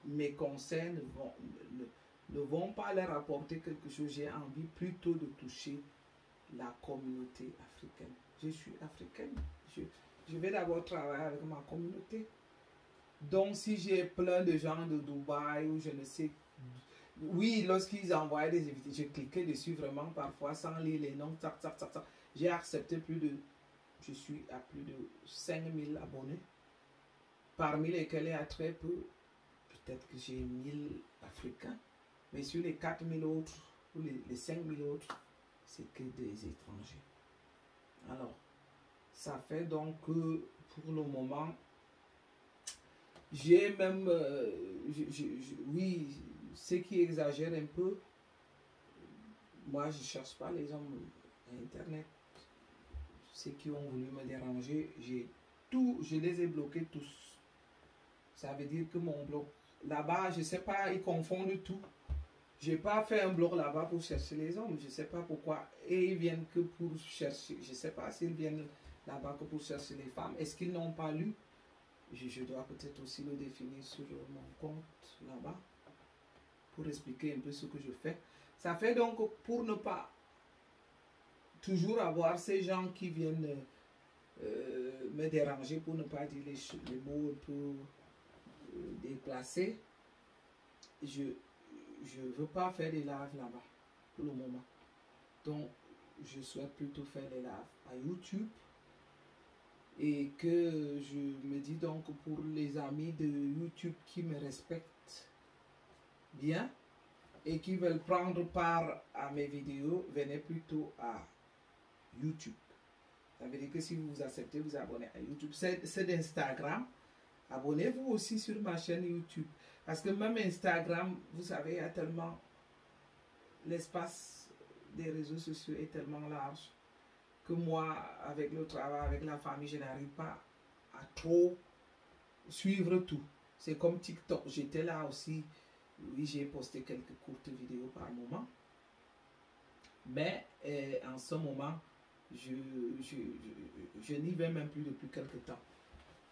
mes conseils ne vont pas leur apporter quelque chose. J'ai envie plutôt de toucher la communauté africaine. Je suis africaine. Je vais d'abord travailler avec ma communauté. Donc, si j'ai plein de gens de Dubaï ou je ne sais... Oui, lorsqu'ils envoyaient des invitations, je cliquais dessus vraiment parfois sans lire les noms. J'ai accepté je suis à plus de 5000 abonnés. Parmi lesquels il y a très peu, peut-être que j'ai 1000 Africains. Mais sur les 4000 autres, ou les 5000 autres, c'est que des étrangers. Alors, ça fait donc que pour le moment, j'ai même, oui, ce qui exagère un peu, moi je ne cherche pas les hommes à Internet. Ceux qui ont voulu me déranger, je les ai bloqués tous. Ça veut dire que mon blog, là-bas, je ne sais pas, ils confondent tout. Je n'ai pas fait un blog là-bas pour chercher les hommes, je ne sais pas pourquoi. Et ils viennent que pour chercher, je ne sais pas s'ils viennent là-bas que pour chercher les femmes. Est-ce qu'ils n'ont pas lu? Je dois peut-être aussi le définir sur mon compte là-bas pour expliquer un peu ce que je fais. Ça fait donc pour ne pas toujours avoir ces gens qui viennent me déranger, pour ne pas dire les mots un peu déplacés, je ne veux pas faire des lives là-bas pour le moment. Donc, je souhaite plutôt faire des lives à YouTube. Et que je me dis donc pour les amis de YouTube qui me respectent bien et qui veulent prendre part à mes vidéos, venez plutôt à YouTube. Ça veut dire que si vous acceptez, vous abonnez à YouTube. C'est d'Instagram. Abonnez-vous aussi sur ma chaîne YouTube. Parce que même Instagram, vous savez, il y a tellement... L'espace des réseaux sociaux est tellement large que moi, avec le travail, avec la famille, je n'arrive pas à trop suivre tout. C'est comme TikTok. J'étais là aussi. Oui, j'ai posté quelques courtes vidéos par moment. Mais en ce moment, je n'y vais même plus depuis quelques temps.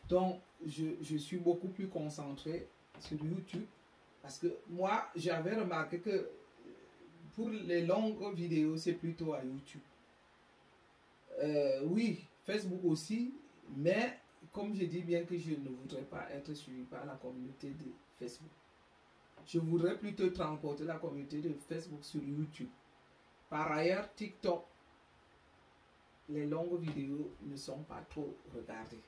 Donc, je suis beaucoup plus concentré sur YouTube. Parce que moi, j'avais remarqué que pour les longues vidéos, c'est plutôt à YouTube. Oui, Facebook aussi, mais comme je dis bien que je ne voudrais pas être suivi par la communauté de Facebook. Je voudrais plutôt transporter la communauté de Facebook sur YouTube. Par ailleurs, TikTok, les longues vidéos ne sont pas trop regardées.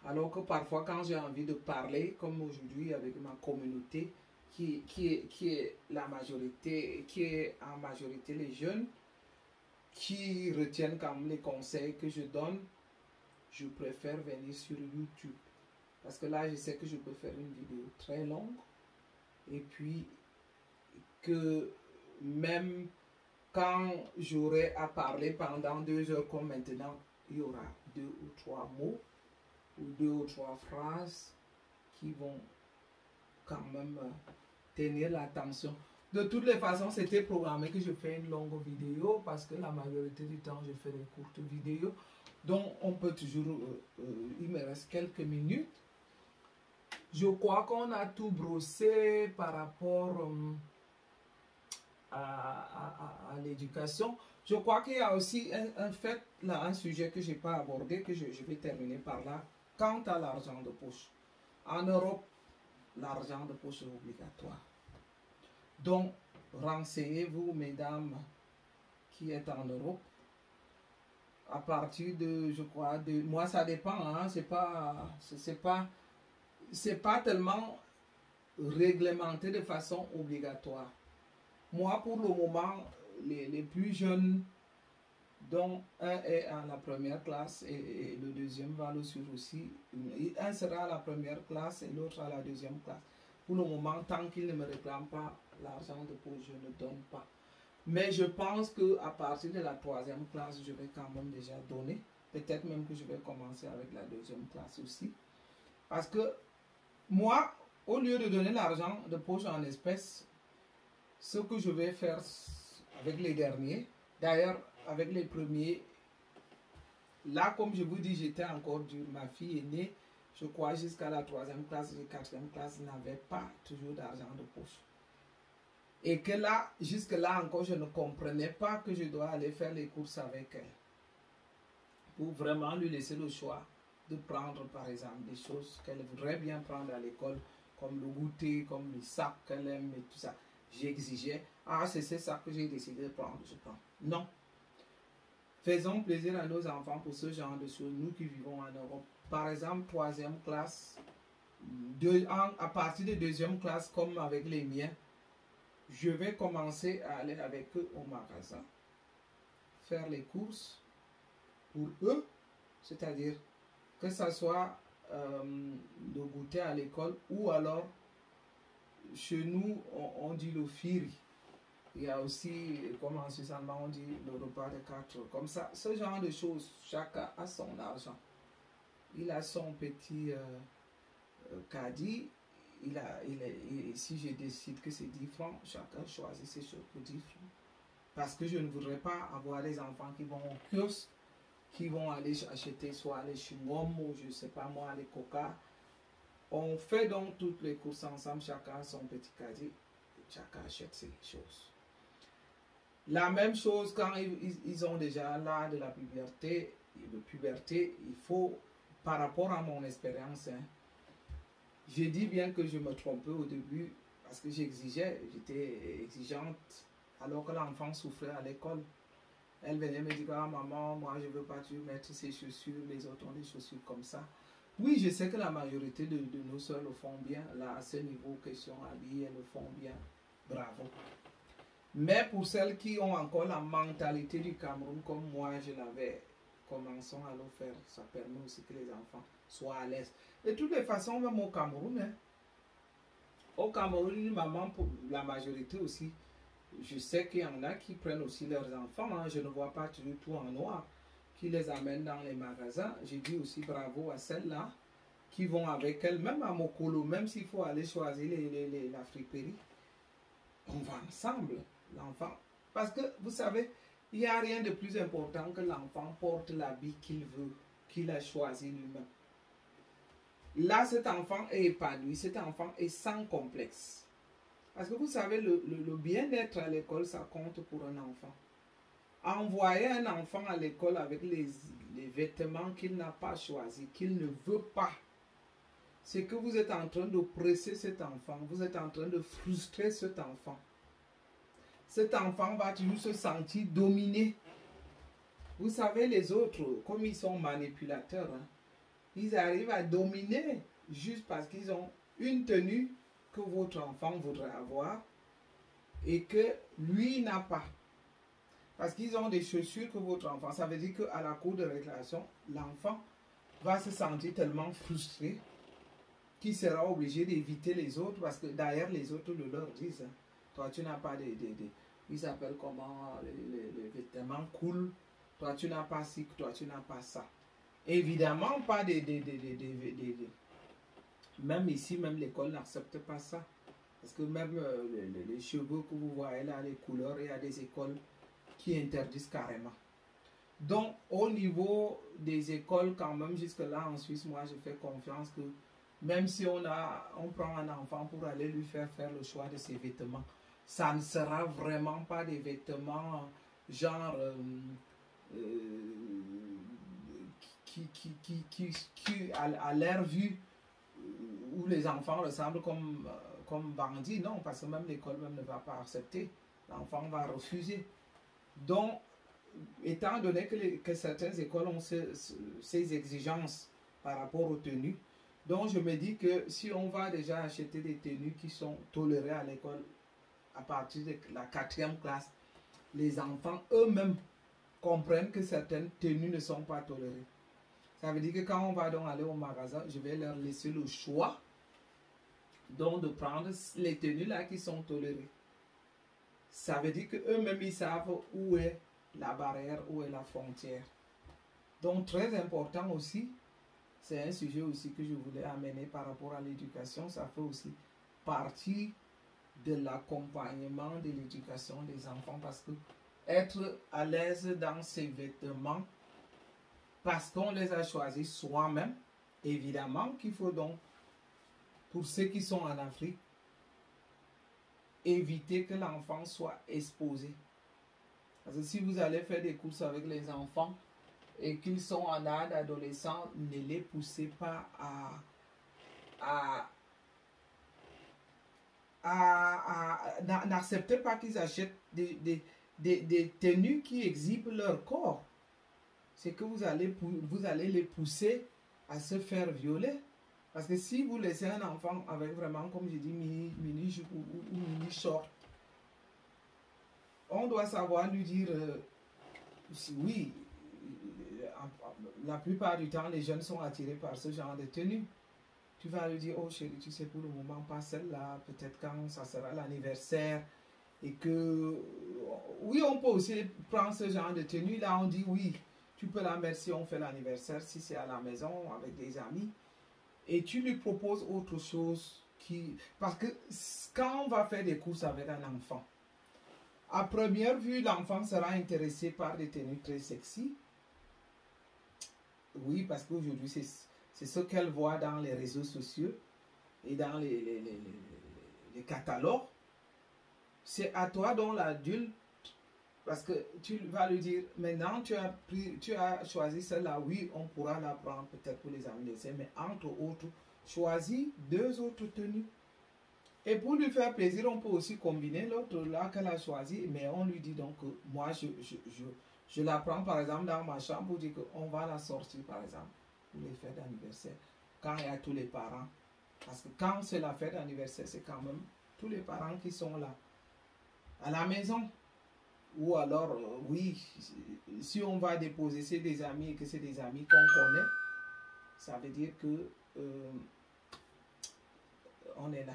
Alors que parfois, quand j'ai envie de parler, comme aujourd'hui avec ma communauté, qui est la majorité, qui est en majorité les jeunes, qui retiennent quand même les conseils que je donne, je préfère venir sur YouTube. Parce que là, je sais que je peux faire une vidéo très longue. Et puis, que même quand j'aurai à parler pendant 2 heures comme maintenant, il y aura 2 ou 3 mots ou 2 ou 3 phrases qui vont quand même tenir l'attention. De toutes les façons, c'était programmé que je fais une longue vidéo parce que la majorité du temps, je fais des courtes vidéos. Donc, on peut toujours... il me reste quelques minutes. Je crois qu'on a tout brossé par rapport à l'éducation. Je crois qu'il y a aussi un fait, là, un sujet que je n'ai pas abordé, que je vais terminer par là. Quant à l'argent de poche. En Europe, l'argent de poche est obligatoire. Donc, renseignez-vous, mesdames, qui êtes en Europe. À partir de, je crois, moi ça dépend, hein, c'est pas tellement réglementé de façon obligatoire. Moi, pour le moment, les plus jeunes, dont un est à la première classe et le deuxième va le suivre aussi. Un sera à la première classe et l'autre à la deuxième classe. Pour le moment, tant qu'il ne me réclame pas l'argent de poche, je ne donne pas. Mais je pense qu'à partir de la troisième classe, je vais quand même déjà donner. Peut-être même que je vais commencer avec la deuxième classe aussi. Parce que moi, au lieu de donner l'argent de poche en espèces, ce que je vais faire avec les derniers, d'ailleurs avec les premiers, là comme je vous dis, j'étais encore dur. Ma fille est née, je crois jusqu'à la troisième classe, la quatrième classe, n'avait pas toujours d'argent de poche. Et que là, jusque-là encore, je ne comprenais pas que je dois aller faire les courses avec elle. Pour vraiment lui laisser le choix de prendre, par exemple, des choses qu'elle voudrait bien prendre à l'école, comme le goûter, comme les sacs qu'elle aime et tout ça. J'exigeais, ah, c'est ça que j'ai décidé de prendre, je prends. Non. Faisons plaisir à nos enfants pour ce genre de choses, nous qui vivons en Europe. Par exemple, troisième classe, à partir de deuxième classe, comme avec les miens, je vais commencer à aller avec eux au magasin, faire les courses pour eux, c'est-à-dire que ce soit de goûter à l'école ou alors chez nous on dit le firi. Il y a aussi, comme en Suisse allemand, on dit le repas de 4 heures. Comme ça, ce genre de choses, chacun a son argent. Il a son petit caddie. Si je décide que c'est 10 francs, chacun choisit ses choses pour 10 francs. Parce que je ne voudrais pas avoir des enfants qui vont au kiosque, qui vont aller acheter soit les chewing-gums ou je ne sais pas moi, les coca. On fait donc toutes les courses ensemble, chacun a son petit caddie, chacun achète ses choses. La même chose quand ils ont déjà l'âge de la puberté, il faut, par rapport à mon expérience, hein, je dis bien que je me trompais au début parce que j'étais exigeante alors que l'enfant souffrait à l'école. Elle venait me dire, ah maman, moi je ne veux pas tu mettre ces chaussures, les autres ont des chaussures comme ça. Oui, je sais que la majorité de nos soeurs le font bien, là à ce niveau, question habillée, elles le font bien, bravo. Mais pour celles qui ont encore la mentalité du Cameroun comme moi je l'avais, commençons à le faire. Ça permet aussi que les enfants soient à l'aise. De toutes les façons, même au Cameroun, hein, au Cameroun, maman, pour la majorité aussi, je sais qu'il y en a qui prennent aussi leurs enfants, hein, je ne vois pas toujours tout en noir, qui les amènent dans les magasins. Je dis aussi bravo à celles-là qui vont avec elles, même à Mokolo, même s'il faut aller choisir la friperie. On va ensemble, l'enfant. Parce que, vous savez, il n'y a rien de plus important que l'enfant porte l'habit qu'il veut, qu'il a choisi lui-même. Là, cet enfant est épanoui, cet enfant est sans complexe. Parce que vous savez, le bien-être à l'école, ça compte pour un enfant. Envoyer un enfant à l'école avec les vêtements qu'il n'a pas choisis, qu'il ne veut pas, c'est que vous êtes en train de presser cet enfant, vous êtes en train de frustrer cet enfant. Cet enfant va toujours se sentir dominé. Vous savez, les autres, comme ils sont manipulateurs, hein, ils arrivent à dominer juste parce qu'ils ont une tenue que votre enfant voudrait avoir et que lui n'a pas. Parce qu'ils ont des chaussures que votre enfant, ça veut dire qu'à la cour de récréation, l'enfant va se sentir tellement frustré qu'il sera obligé d'éviter les autres parce que d'ailleurs les autres le leur disent. Hein, toi tu n'as pas ils appellent comment les vêtements cool, toi tu n'as pas ci, toi tu n'as pas ça. Évidemment pas même ici, même l'école n'accepte pas ça. Parce que même les cheveux que vous voyez là, les couleurs, il y a des écoles qui interdisent carrément. Donc, au niveau des écoles, quand même, jusque-là en Suisse, moi, je fais confiance que même si on prend un enfant pour aller lui faire le choix de ses vêtements, ça ne sera vraiment pas des vêtements genre qui à l'air vu, où les enfants ressemblent comme bandits. Non, parce que même l'école même ne va pas accepter. L'enfant va refuser. Donc, étant donné que certaines écoles ont ces exigences par rapport aux tenues, donc je me dis que si on va déjà acheter des tenues qui sont tolérées à l'école à partir de la 4e classe, les enfants eux-mêmes comprennent que certaines tenues ne sont pas tolérées. Ça veut dire que quand on va donc aller au magasin, je vais leur laisser le choix donc de prendre les tenues là qui sont tolérées. Ça veut dire qu'eux-mêmes ils savent où est la barrière, où est la frontière. Donc très important aussi, c'est un sujet aussi que je voulais amener par rapport à l'éducation, ça fait aussi partie de l'accompagnement de l'éducation des enfants, parce que être à l'aise dans ses vêtements, parce qu'on les a choisis soi-même, évidemment qu'il faut donc, pour ceux qui sont en Afrique, éviter que l'enfant soit exposé. Parce que si vous allez faire des courses avec les enfants et qu'ils sont en âge adolescent, ne les poussez pas n'acceptez pas qu'ils achètent des tenues qui exhibent leur corps. C'est que vous allez les pousser à se faire violer. Parce que si vous laissez un enfant avec vraiment, comme je dis, mini jupe ou mini short, on doit savoir lui dire, oui, la plupart du temps, les jeunes sont attirés par ce genre de tenue. Tu vas lui dire, oh chérie, tu sais, pour le moment, pas celle-là, peut-être quand ça sera l'anniversaire. Et que, oui, on peut aussi prendre ce genre de tenue. Là, on dit, oui, tu peux la mettre si on fait l'anniversaire, si c'est à la maison, avec des amis. Et tu lui proposes autre chose qui... Parce que quand on va faire des courses avec un enfant, à première vue, l'enfant sera intéressé par des tenues très sexy. Oui, parce qu'aujourd'hui, c'est ce qu'elle voit dans les réseaux sociaux et dans les catalogues. C'est à toi, donc l'adulte, parce que tu vas lui dire, maintenant tu as choisi celle-là, oui, on pourra la prendre peut-être pour les anniversaires, mais entre autres, choisis 2 autres tenues. Et pour lui faire plaisir, on peut aussi combiner l'autre là qu'elle a choisi, mais on lui dit donc que moi, je la prends par exemple dans ma chambre pour dire qu'on va la sortir par exemple pour les fêtes d'anniversaire, quand il y a tous les parents. Parce que quand c'est la fête d'anniversaire, c'est quand même tous les parents qui sont là, à la maison. Ou alors, oui, si on va déposer, c'est des amis et que c'est des amis qu'on connaît, ça veut dire que on est là.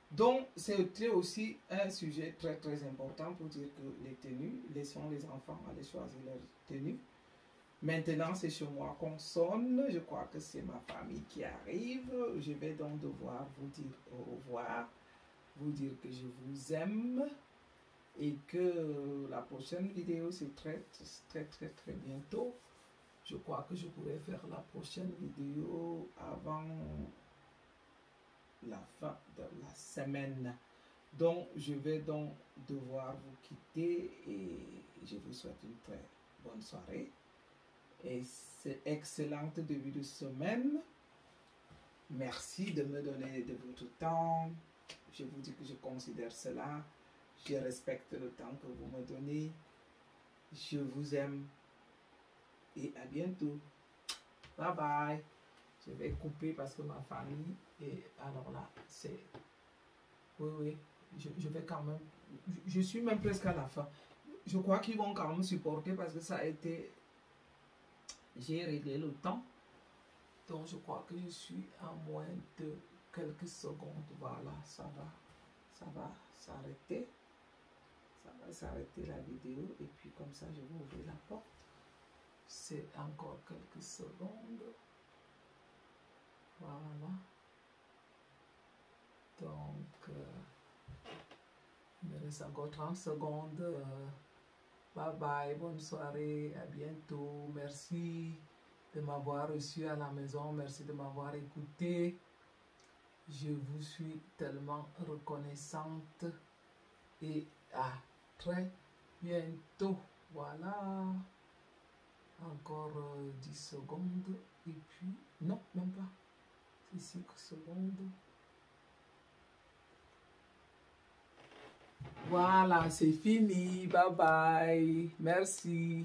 Donc, c'est aussi un sujet très très important pour dire que les tenues, laissons les enfants aller choisir leurs tenues. Maintenant, c'est chez moi qu'on sonne. Je crois que c'est ma famille qui arrive. Je vais donc devoir vous dire au revoir, vous dire que je vous aime et que la prochaine vidéo, c'est très très très très bientôt. Je crois que je pourrais faire la prochaine vidéo avant la fin de la semaine. Donc, je vais donc devoir vous quitter et je vous souhaite une très bonne soirée. Et c'est excellent début de semaine. Merci de me donner de votre temps. Je vous dis que je considère cela. Je respecte le temps que vous me donnez. Je vous aime. Et à bientôt. Bye bye. Je vais couper parce que ma famille est... Alors là, c'est... Oui. Je vais quand même... Je suis même presque à la fin. Je crois qu'ils vont quand même supporter parce que ça a été... J'ai réglé le temps. Donc je crois que je suis à moins de quelques secondes. Voilà, ça va s'arrêter. Ça va s'arrêter la vidéo. Et puis comme ça, je vais ouvrir la porte. C'est encore quelques secondes. Voilà. Donc, il me reste encore 30 secondes. Bye bye, bonne soirée, à bientôt. Merci de m'avoir reçu à la maison. Merci de m'avoir écouté. Je vous suis tellement reconnaissante et à très bientôt. Voilà. Encore 10 secondes et puis... Non, même pas. C'est 5 secondes. Voilà, c'est fini. Bye bye. Merci.